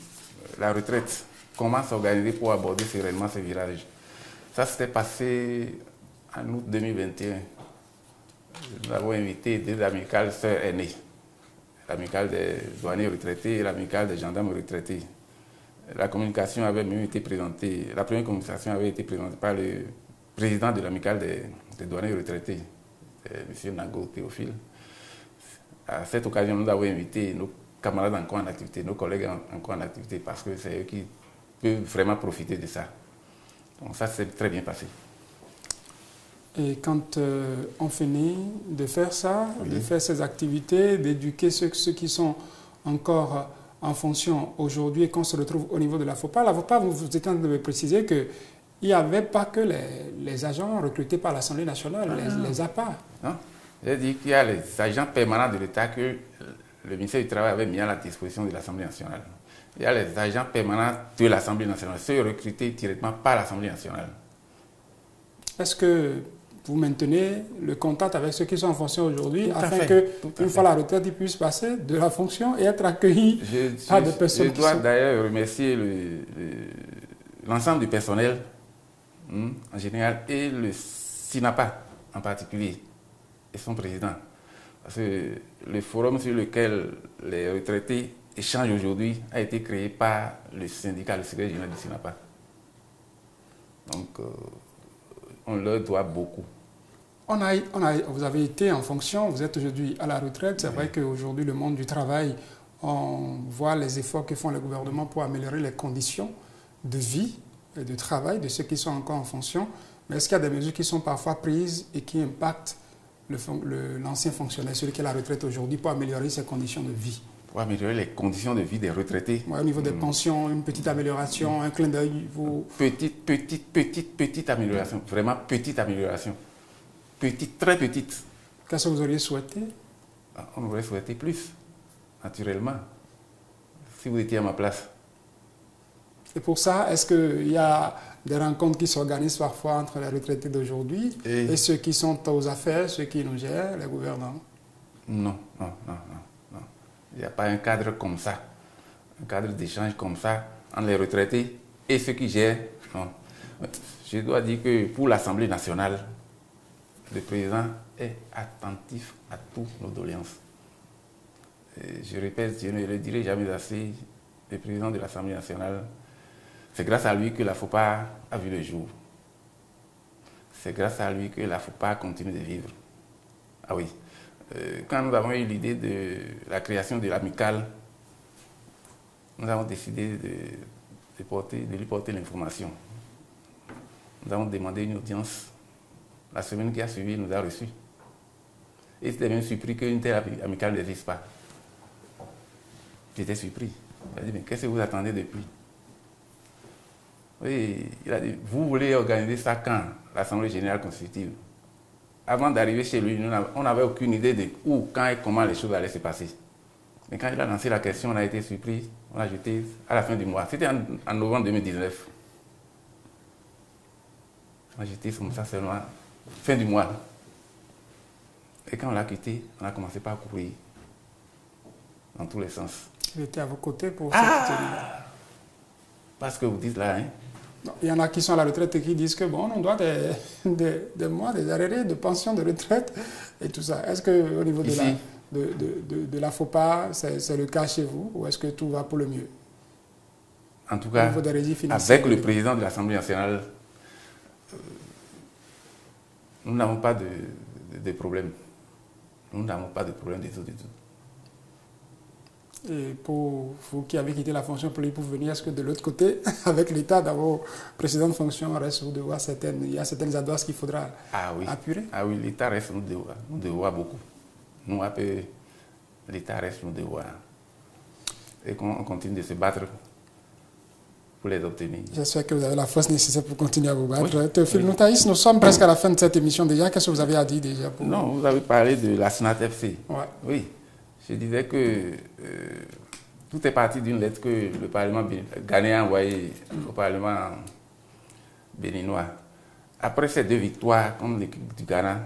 la retraite. Comment s'organiser pour aborder sereinement ce virage. Ça s'était passé en août 2021. Nous avons invité deux amicales sœurs aînées, l'amicale des douaniers retraités et l'amicale des gendarmes retraités. La communication avait même été présentée, la première communication avait été présentée par le président de l'amicale des douaniers retraités, M. Nago Théophile. À cette occasion, nous avons invité nos camarades encore en activité, nos collègues encore en activité, parce que c'est eux qui peuvent vraiment profiter de ça. Donc ça s'est très bien passé. Et quand on finit de faire ça, de faire ces activités, d'éduquer ceux qui sont encore en fonction aujourd'hui et qu'on se retrouve au niveau de la FOPA, vous êtes en train de me préciser qu'il n'y avait pas que les agents recrutés par l'Assemblée nationale, les APA. Non, j'ai dit qu'il y a les agents permanents de l'État que le ministère du Travail avait mis à la disposition de l'Assemblée nationale. Il y a les agents permanents de l'Assemblée nationale, ceux recrutés directement par l'Assemblée nationale. est-ce que vous maintenez le contact avec ceux qui sont en fonction aujourd'hui afin que, une fois la retraite, ils puissent passer de la fonction et être accueillis par des personnes? Je dois d'ailleurs remercier l'ensemble du personnel en général et le SINAPA en particulier et son président. Parce que le forum sur lequel les retraités échangent aujourd'hui a été créé par le syndicat, le secrétaire général du SINAPA. Donc, on leur doit beaucoup. Vous avez été en fonction, vous êtes aujourd'hui à la retraite. C'est vrai qu'aujourd'hui, le monde du travail, on voit les efforts que font les gouvernements pour améliorer les conditions de vie et de travail de ceux qui sont encore en fonction. Mais est-ce qu'il y a des mesures qui sont parfois prises et qui impactent l'ancien fonctionnaire, celui qui est à la retraite aujourd'hui, pour améliorer ses conditions de vie? Pour améliorer les conditions de vie des retraités. Ouais, au niveau des pensions, une petite amélioration, un clin d'œil. Petite amélioration, vraiment petite amélioration. Petite, très petite. Qu'est-ce que vous auriez souhaité? On aurait souhaité plus, naturellement, si vous étiez à ma place. Et pour ça, est-ce qu'il y a des rencontres qui s'organisent parfois entre les retraités d'aujourd'hui et ceux qui sont aux affaires, ceux qui nous gèrent, les gouvernants? Non. Il n'y a pas un cadre comme ça, un cadre d'échange comme ça entre les retraités et ceux qui gèrent. Non. Je dois dire que pour l'Assemblée nationale, le président est attentif à toutes nos doléances. Et je répète, je ne le dirai jamais assez, le président de l'Assemblée nationale, c'est grâce à lui que la FOPA a vu le jour. C'est grâce à lui que la FOPA continue de vivre. Ah oui. Quand nous avons eu l'idée de la création de l'amicale, nous avons décidé de lui porter l'information. Nous avons demandé une audience. La semaine qui a suivi, il nous a reçus. Et il était même surpris qu'une telle amicale n'existe pas. J'étais surpris. Il a dit, mais qu'est-ce que vous attendez depuis? Oui, il a dit, vous voulez organiser ça quand? L'Assemblée générale constitutive. Avant d'arriver chez lui, on n'avait aucune idée de où, quand et comment les choses allaient se passer. Mais quand il a lancé la question, on a été surpris. On l'a jeté à la fin du mois. C'était en novembre 2019. On a jeté comme ça seulement fin du mois. Et quand on l'a quitté, on a commencé par courir dans tous les sens. Il était à vos côtés pour soutenir. Parce que vous dites là, hein? Il y en a qui sont à la retraite et qui disent que bon, on doit des mois, des arrêts de pension de retraite et tout ça. Est-ce qu'au niveau de la FOPA, c'est le cas chez vous ou est-ce que tout va pour le mieux? En tout cas, avec le président de l'Assemblée nationale, nous n'avons pas de problème. Nous n'avons pas de problème du tout. Et pour vous qui avez quitté la fonction publique pour venir, est-ce que de l'autre côté, avec l'État dans vos précédentes fonctions, il y a certaines adresses qu'il faudra apurer? Ah oui, l'État reste nous devoir beaucoup. Nous, après, l'État reste nous devoir. Et qu'on continue de se battre pour les obtenir. J'espère que vous avez la force nécessaire pour continuer à vous battre. Oui. Théophile Noutaïs, nous sommes presque à la fin de cette émission déjà. Qu'est-ce que vous avez à dire déjà pour... Non, vous avez parlé de la SNAT FC. Ouais. Oui. Je disais que tout est parti d'une lettre que le Parlement ghanéen a envoyée au Parlement béninois. Après ces deux victoires contre l'équipe du Ghana,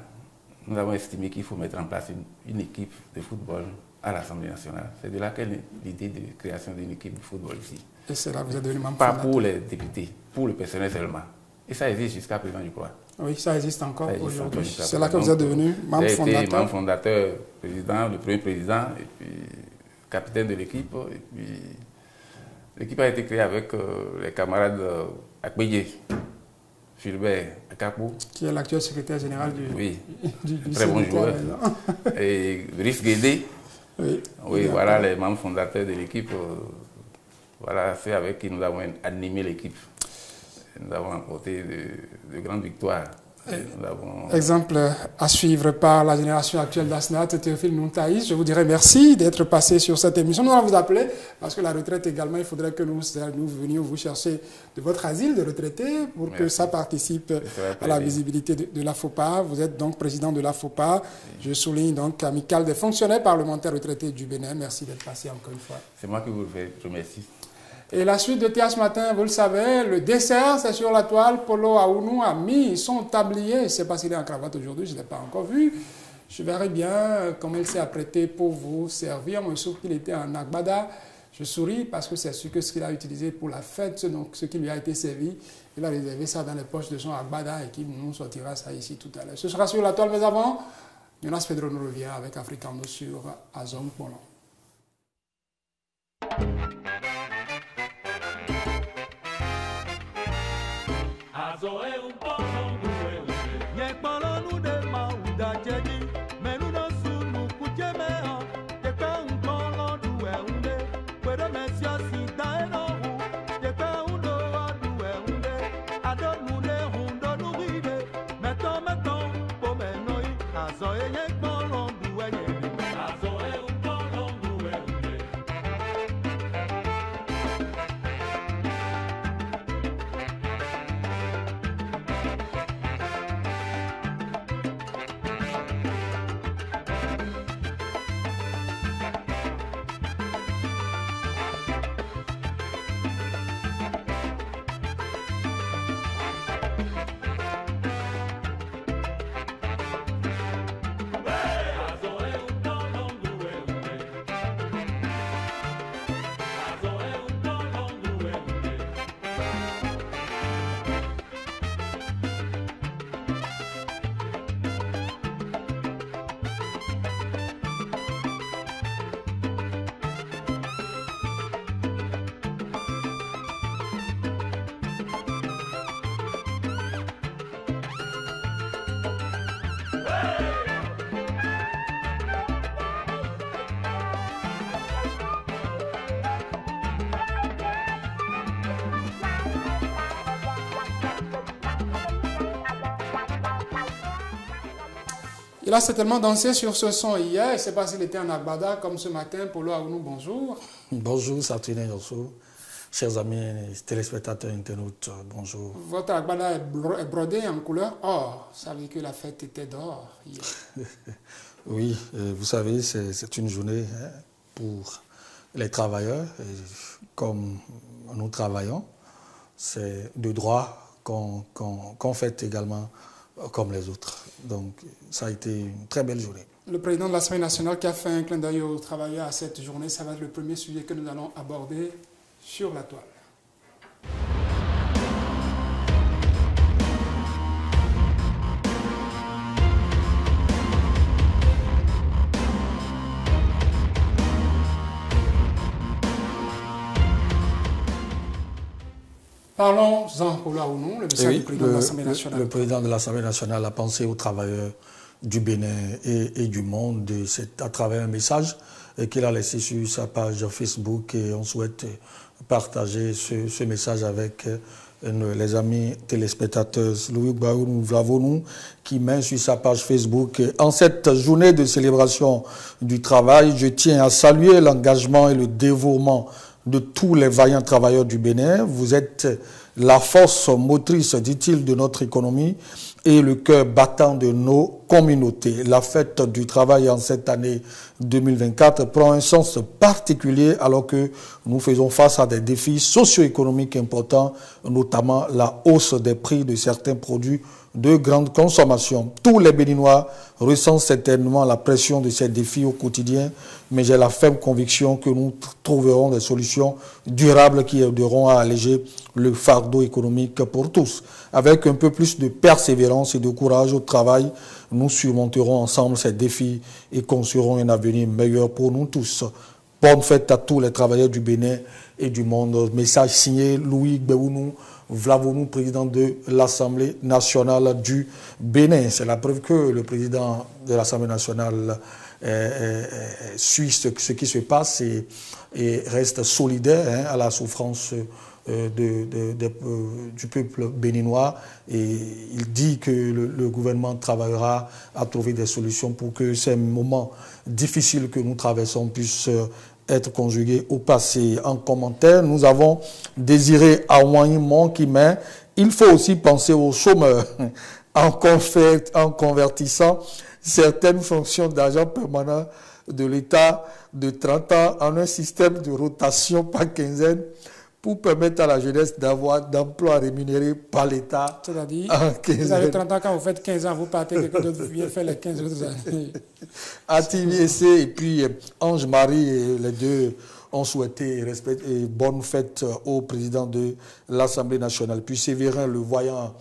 nous avons estimé qu'il faut mettre en place une équipe de football à l'Assemblée nationale. C'est de là qu'est l'idée de création d'une équipe de football ici. Et c'est là que vous êtes devenu membre fondateur. Pas pour les députés, pour le personnel seulement. Et ça existe jusqu'à présent, je crois. Oui, ça existe encore aujourd'hui. C'est là que vous êtes devenu membre fondateur. J'ai été membre fondateur, président, le premier président, et puis capitaine de l'équipe. Et puis l'équipe a été créée avec les camarades Akbeye, Philbert Akapou. Qui est l'actuel secrétaire général du très bon joueur. Et Brice Guédé. Oui, voilà les membres fondateurs de l'équipe. Voilà, c'est avec qui nous avons animé l'équipe. Nous avons remporté de grandes victoires. Exemple à suivre par la génération actuelle d'Asnat, Théophile Noutaïs. Je vous dirais merci d'être passé sur cette émission. Nous allons vous appeler parce que la retraite également, il faudrait que nous venions vous chercher de votre asile de retraité pour que ça participe à la visibilité de la FOPA. Vous êtes donc président de la FOPA. Je souligne donc amicale des fonctionnaires parlementaires retraités du Bénin. Merci d'être passé encore une fois. C'est moi qui vous remercie. Et la suite de Théa ce matin, vous le savez, le dessert, c'est sur la toile. Polo Aounou a mis son tablier. Je ne sais pas s'il est en cravate aujourd'hui, je ne l'ai pas encore vu. Je verrai bien comment il s'est apprêté pour vous servir. Moi, sauf qu'il était en agbada. Je souris parce que c'est ce qu'il a utilisé pour la fête, donc ce qui lui a été servi. Il a réservé ça dans les poches de son agbada et qui nous sortira ça ici tout à l'heure. Ce sera sur la toile, mais avant, Jonas Pedro nous revient avec Africano sur Azong Polon. Il a certainement dansé sur ce son hier. Je ne sais pas s'il était en agbada comme ce matin. Polo Aounou, bonjour. Bonjour, Sartine Yossou. Chers amis téléspectateurs internautes, bonjour. Votre agbada est brodé en couleur or. Vous savez que la fête était d'or hier. Oui, vous savez, c'est une journée pour les travailleurs. Et comme nous travaillons, c'est de droit qu'on fête également comme les autres. Donc, ça a été une très belle journée. Le président de l'Assemblée nationale qui a fait un clin d'œil aux travailleurs à cette journée, ça va être le premier sujet que nous allons aborder sur la toile. Parlons-en, Polo Aounou, le message du président de l'Assemblée nationale. Le président de l'Assemblée nationale a pensé aux travailleurs du Bénin et du monde à travers un message qu'il a laissé sur sa page Facebook, et on souhaite partager ce message avec les amis téléspectateurs. Louis Vlavonou qui met sur sa page Facebook: en cette journée de célébration du travail, je tiens à saluer l'engagement et le dévouement de tous les vaillants travailleurs du Bénin. Vous êtes la force motrice, dit-il, de notre économie et le cœur battant de nos communautés. La fête du travail en cette année 2024 prend un sens particulier alors que nous faisons face à des défis socio-économiques importants, notamment la hausse des prix de certains produits de grande consommation. Tous les Béninois ressentent certainement la pression de ces défis au quotidien, mais j'ai la ferme conviction que nous trouverons des solutions durables qui aideront à alléger le fardeau économique pour tous. Avec un peu plus de persévérance et de courage au travail, nous surmonterons ensemble ces défis et construirons un avenir meilleur pour nous tous. Bonne fête à tous les travailleurs du Bénin et du monde. Message signé Louis Gbewounou Vlavonou, président de l'Assemblée nationale du Bénin. C'est la preuve que le président de l'Assemblée nationale suit ce qui se passe et reste solidaire à la souffrance du peuple béninois, et il dit que le gouvernement travaillera à trouver des solutions pour que ces moments difficiles que nous traversons puissent être conjugués au passé. En commentaire, nous avons Désiré Aouanimon qui met: il faut aussi penser aux chômeurs en convertissant certaines fonctions d'agents permanents de l'État de 30 ans en un système de rotation par quinzaine pour permettre à la jeunesse d'avoir d'emplois rémunérés par l'État. C'est-à-dire, vous avez 30 ans, quand vous faites 15 ans, vous partez, quelqu'un d'autre vient faire les 15 autres années. Atimi Essé et puis Ange-Marie, les deux ont souhaité et bonne fête au président de l'Assemblée nationale. Puis Séverin, le voyant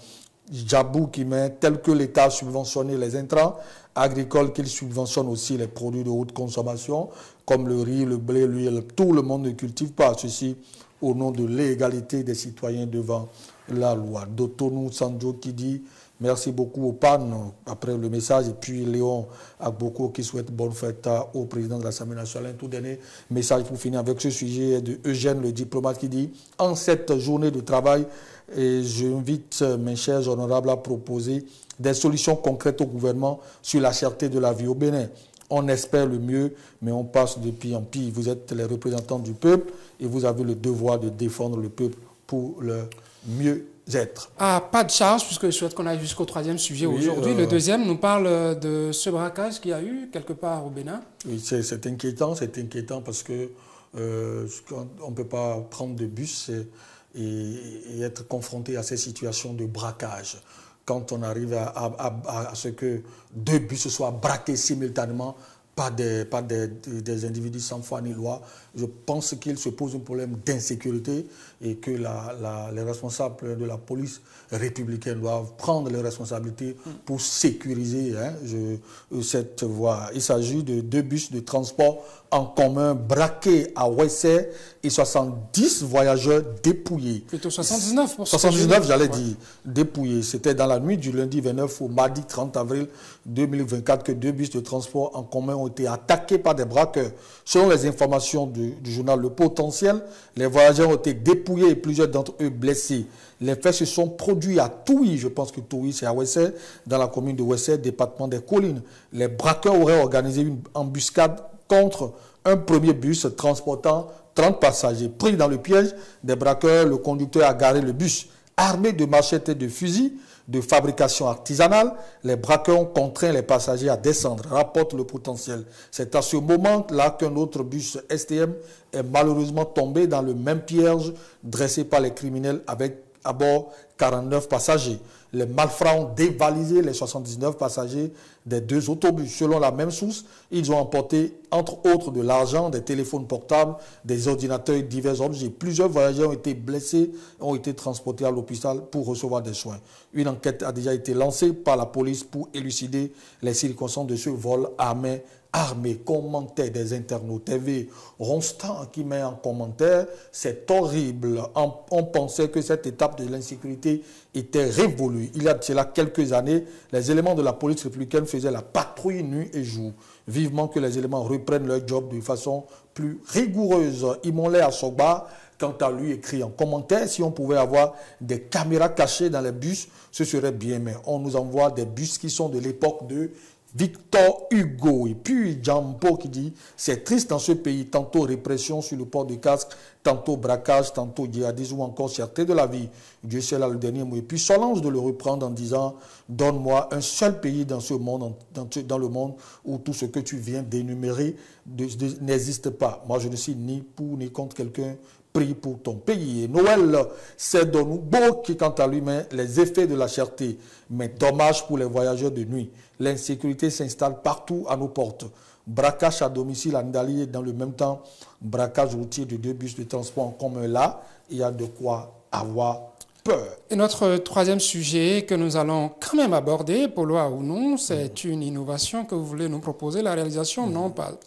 Djabou qui met, tel que l'État a subventionné les intrants agricoles, qu'il subventionne aussi les produits de haute consommation, comme le riz, le blé, l'huile. Tout le monde ne cultive pas ceci au nom de l'égalité des citoyens devant la loi. Dotonou Sandjo qui dit merci beaucoup au PAN après le message, et puis Léon Agboko qui souhaite bonne fête au président de l'Assemblée nationale. Un tout dernier message pour finir avec ce sujet de Eugène, le diplomate, qui dit en cette journée de travail, j'invite mes chers honorables à proposer des solutions concrètes au gouvernement sur la cherté de la vie au Bénin. On espère le mieux, mais on passe de pire en pire. Vous êtes les représentants du peuple et vous avez le devoir de défendre le peuple pour le mieux-être. Ah, pas de charge, puisque je souhaite qu'on aille jusqu'au troisième sujet aujourd'hui. Le deuxième nous parle de ce braquage qu'il y a eu quelque part au Bénin. Oui, c'est inquiétant parce que on ne peut pas prendre de bus et être confronté à ces situations de braquage. Quand on arrive à ce que 2 bus soient braqués simultanément par des individus sans foi ni loi, je pense qu'il se pose un problème d'insécurité et que les responsables de la police républicaine doivent prendre les responsabilités pour sécuriser cette voie. Il s'agit de 2 bus de transport en commun braqués à Ouessé et 70 voyageurs dépouillés. Plutôt 79 pour 79, j'allais dire, dépouillés. C'était dans la nuit du lundi 29 au mardi 30 avril 2024 que 2 bus de transport en commun ont été attaqués par des braqueurs. Selon les informations du journal Le Potentiel, les voyageurs ont été dépouillés et plusieurs d'entre eux blessés. Les faits se sont produits à Touy, je pense que Touy c'est à Ouessé, dans la commune de Ouessé, département des Collines. Les braqueurs auraient organisé une embuscade contre un premier bus transportant 30 passagers. Pris dans le piège des braqueurs, le conducteur a garé le bus. Armé de machettes et de fusils de fabrication artisanale, les braqueurs ont contraint les passagers à descendre, rapporte Le Potentiel. C'est à ce moment-là qu'un autre bus STM est malheureusement tombé dans le même piège dressé par les criminels avec à bord 49 passagers. Les malfrats ont dévalisé les 79 passagers des 2 autobus. Selon la même source, ils ont emporté, entre autres, de l'argent, des téléphones portables, des ordinateurs et divers objets. Plusieurs voyageurs ont été blessés et ont été transportés à l'hôpital pour recevoir des soins. Une enquête a déjà été lancée par la police pour élucider les circonstances de ce vol à main armée. Commentaire des internautes. TV Ronstan qui met en commentaire, c'est horrible. On pensait que cette étape de l'insécurité était révolue. Il y a de cela quelques années, les éléments de la police républicaine faisaient la patrouille nuit et jour. Vivement que les éléments reprennent leur job de façon plus rigoureuse. Imonlé Asogba, quant à lui, écrit en commentaire, si on pouvait avoir des caméras cachées dans les bus, ce serait bien. Mais on nous envoie des bus qui sont de l'époque de Victor Hugo. Et puis Jampo qui dit c'est triste dans ce pays, tantôt répression sur le port de casque, tantôt braquage, tantôt djihadisme ou encore cherté de la vie. Dieu sait là le dernier mot. Et puis Solange de le reprendre en disant donne-moi un seul pays dans ce monde, dans le monde où tout ce que tu viens d'énumérer n'existe pas. Moi je ne suis ni pour ni contre quelqu'un. Prie pour ton pays. Et Noël, c'est Donoubo qui, quant à lui, met les effets de la cherté. Mais dommage pour les voyageurs de nuit. L'insécurité s'installe partout à nos portes. Braquage à domicile à Ndali et dans le même temps, braquage routier de 2 bus de transport en commun. Là, il y a de quoi avoir peur. Et notre troisième sujet que nous allons quand même aborder, pour loi ou non, c'est une innovation que vous voulez nous proposer, la réalisation, non, pas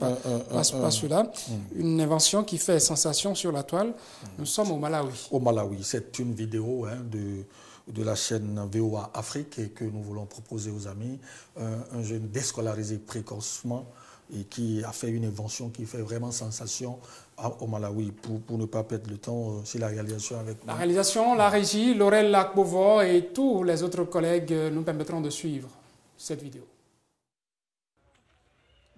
celui-là, une invention qui fait sensation sur la toile. Nous sommes au Malawi. Au Malawi, c'est une vidéo de la chaîne VOA Afrique et que nous voulons proposer aux amis. Un jeune déscolarisé précocement et qui a fait une invention qui fait vraiment sensation au Malawi. Pour ne pas perdre le temps, c'est la réalisation avec nous. La réalisation, la régie, Laurel Lacbovo et tous les autres collègues nous permettront de suivre cette vidéo.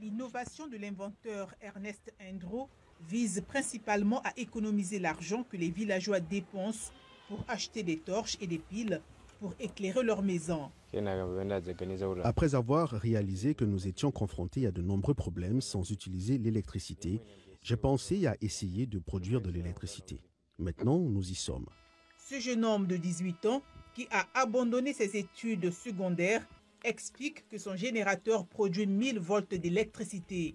L'innovation de l'inventeur Ernest Indro vise principalement à économiser l'argent que les villageois dépensent pour acheter des torches et des piles pour éclairer leur maison. Après avoir réalisé que nous étions confrontés à de nombreux problèmes sans utiliser l'électricité, j'ai pensé à essayer de produire de l'électricité. Maintenant, nous y sommes. Ce jeune homme de 18 ans, qui a abandonné ses études secondaires, explique que son générateur produit 1000 volts d'électricité.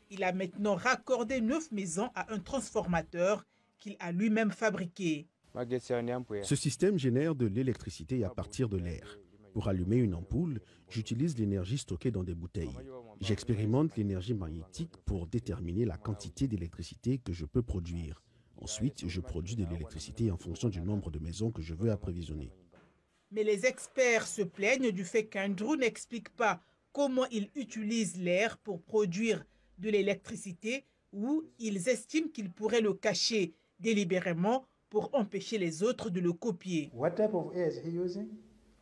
Il a maintenant raccordé 9 maisons à un transformateur qu'il a lui-même fabriqué. Ce système génère de l'électricité à partir de l'air. Pour allumer une ampoule, j'utilise l'énergie stockée dans des bouteilles. J'expérimente l'énergie magnétique pour déterminer la quantité d'électricité que je peux produire. Ensuite, je produis de l'électricité en fonction du nombre de maisons que je veux approvisionner. Mais les experts se plaignent du fait qu'Andrew n'explique pas comment il utilise l'air pour produire de l'électricité, ou ils estiment qu'il pourrait le cacher délibérément pour empêcher les autres de le copier.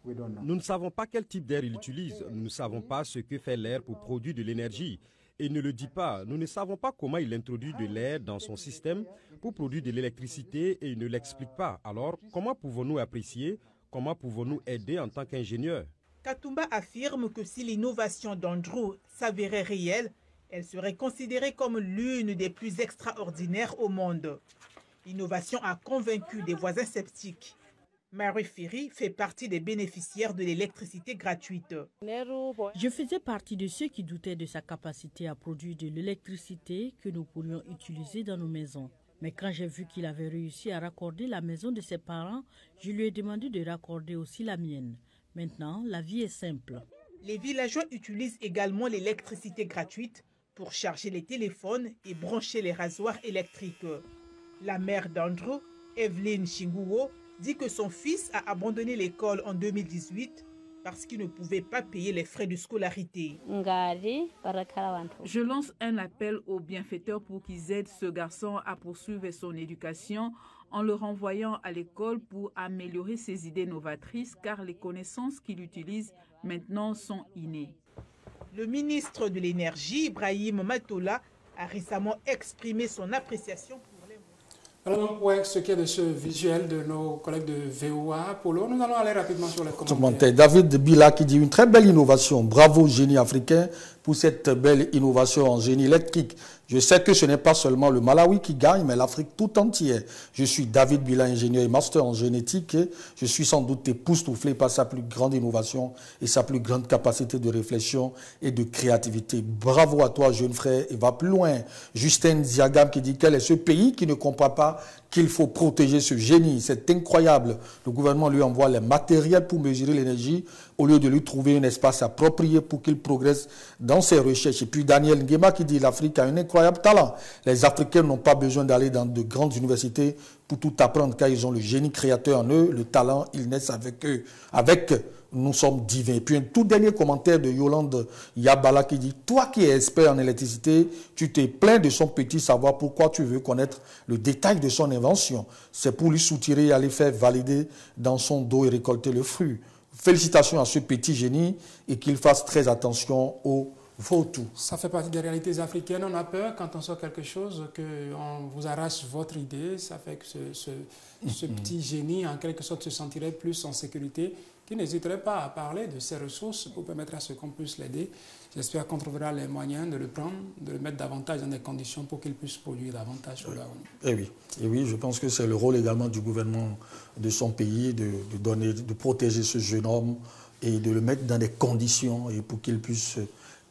Nous ne savons pas quel type d'air il utilise. Nous ne savons pas ce que fait l'air pour produire de l'énergie. Et il ne le dit pas. Nous ne savons pas comment il introduit de l'air dans son système pour produire de l'électricité et il ne l'explique pas. Alors, comment pouvons-nous apprécier? Comment pouvons-nous aider en tant qu'ingénieurs? Katumba affirme que si l'innovation d'Andrew s'avérait réelle, elle serait considérée comme l'une des plus extraordinaires au monde. L'innovation a convaincu des voisins sceptiques. Mary Ferry fait partie des bénéficiaires de l'électricité gratuite. Je faisais partie de ceux qui doutaient de sa capacité à produire de l'électricité que nous pourrions utiliser dans nos maisons. Mais quand j'ai vu qu'il avait réussi à raccorder la maison de ses parents, je lui ai demandé de raccorder aussi la mienne. Maintenant, la vie est simple. Les villageois utilisent également l'électricité gratuite pour charger les téléphones et brancher les rasoirs électriques. La mère d'Andrew, Evelyn Chinguo, dit que son fils a abandonné l'école en 2018 parce qu'il ne pouvait pas payer les frais de scolarité. Je lance un appel aux bienfaiteurs pour qu'ils aident ce garçon à poursuivre son éducation en le renvoyant à l'école pour améliorer ses idées novatrices car les connaissances qu'il utilise maintenant sont innées. Le ministre de l'Énergie, Ibrahim Matola, a récemment exprimé son appréciation pour les... Alors, ouais, ce qui est de ce visuel de nos collègues de VOA Polo, nous allons aller rapidement sur les commentaires. David Bila qui dit une très belle innovation. Bravo génie africain pour cette belle innovation en génie électrique. Je sais que ce n'est pas seulement le Malawi qui gagne, mais l'Afrique tout entière. Je suis David Bila, ingénieur et master en génétique. Je suis sans doute époustouflé par sa plus grande innovation et sa plus grande capacité de réflexion et de créativité. Bravo à toi, jeune frère, et va plus loin. Justin Diagam qui dit quel est ce pays qui ne comprend pas qu'il faut protéger ce génie. C'est incroyable. Le gouvernement lui envoie les matériels pour mesurer l'énergie au lieu de lui trouver un espace approprié pour qu'il progresse dans ses recherches. Et puis Daniel Nguema qui dit l'Afrique a un incroyable talent. Les Africains n'ont pas besoin d'aller dans de grandes universités pour tout apprendre car ils ont le génie créateur en eux, le talent, ils naissent avec eux. Avec nous sommes divins. Et puis un tout dernier commentaire de Yolande Yabala qui dit toi qui es expert en électricité, tu t'es plaint de son petit savoir, pourquoi tu veux connaître le détail de son invention. C'est pour lui soutirer et aller faire valider dans son dos et récolter le fruit. Félicitations à ce petit génie et qu'il fasse très attention au vautour. Ça fait partie des réalités africaines. On a peur quand on sort quelque chose qu'on vous arrache votre idée. Ça fait que ce petit génie, en quelque sorte, se sentirait plus en sécurité, qui n'hésiterait pas à parler de ses ressources pour permettre à ce qu'on puisse l'aider. J'espère qu'on trouvera les moyens de le prendre, de le mettre davantage dans des conditions pour qu'il puisse produire davantage. Et oui, je pense que c'est le rôle également du gouvernement de son pays de protéger ce jeune homme et de le mettre dans des conditions et pour qu'il puisse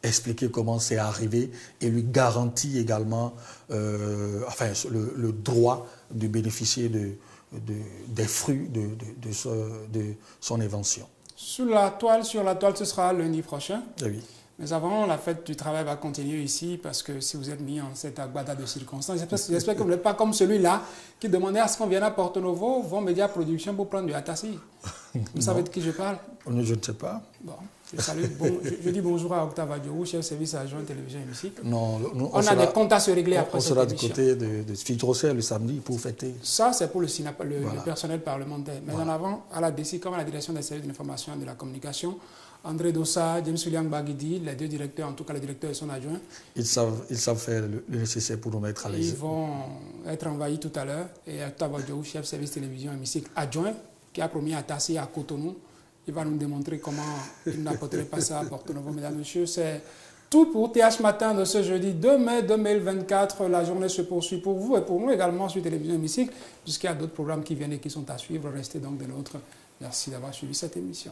expliquer comment c'est arrivé et lui garantit également le droit de bénéficier des fruits de son invention. Sur la toile, ce sera lundi prochain. Oui. Mais avant, la fête du travail va continuer ici parce que si vous êtes mis en cette agbada de circonstances, j'espère que vous n'êtes pas comme celui-là qui demandait à ce qu'on vienne à Porto Novo, Vont Média Production, pour prendre du Atassi. Vous savez de qui je parle? Je ne sais pas. Bon, je dis bonjour à Octave Adjourou, chef service adjoint télévision et musique. Non, on a des comptes à se régler après cette émission. On sera du côté de Fitrocel le samedi pour fêter. Ça, c'est pour le personnel parlementaire. Mais en avant, à la DECI, comme à la direction des services de l'information et de la communication, André Dossa, James William Bagidi, les deux directeurs, en tout cas le directeur et son adjoint. Ils savent faire le nécessaire pour nous mettre à l'aise. Ils vont être envahis tout à l'heure. Et Octave Adjourou, chef service télévision et musique adjoint, qui a promis à Tassi à Cotonou, il va nous démontrer comment il n'apporterait pas ça à Porto Novo. Mesdames et messieurs, c'est tout pour TH Matin de ce jeudi 2 mai 2024. La journée se poursuit pour vous et pour nous également sur Télévision Hémicycle, puisqu'il y a d'autres programmes qui viennent et qui sont à suivre. Restez donc des nôtres. Merci d'avoir suivi cette émission.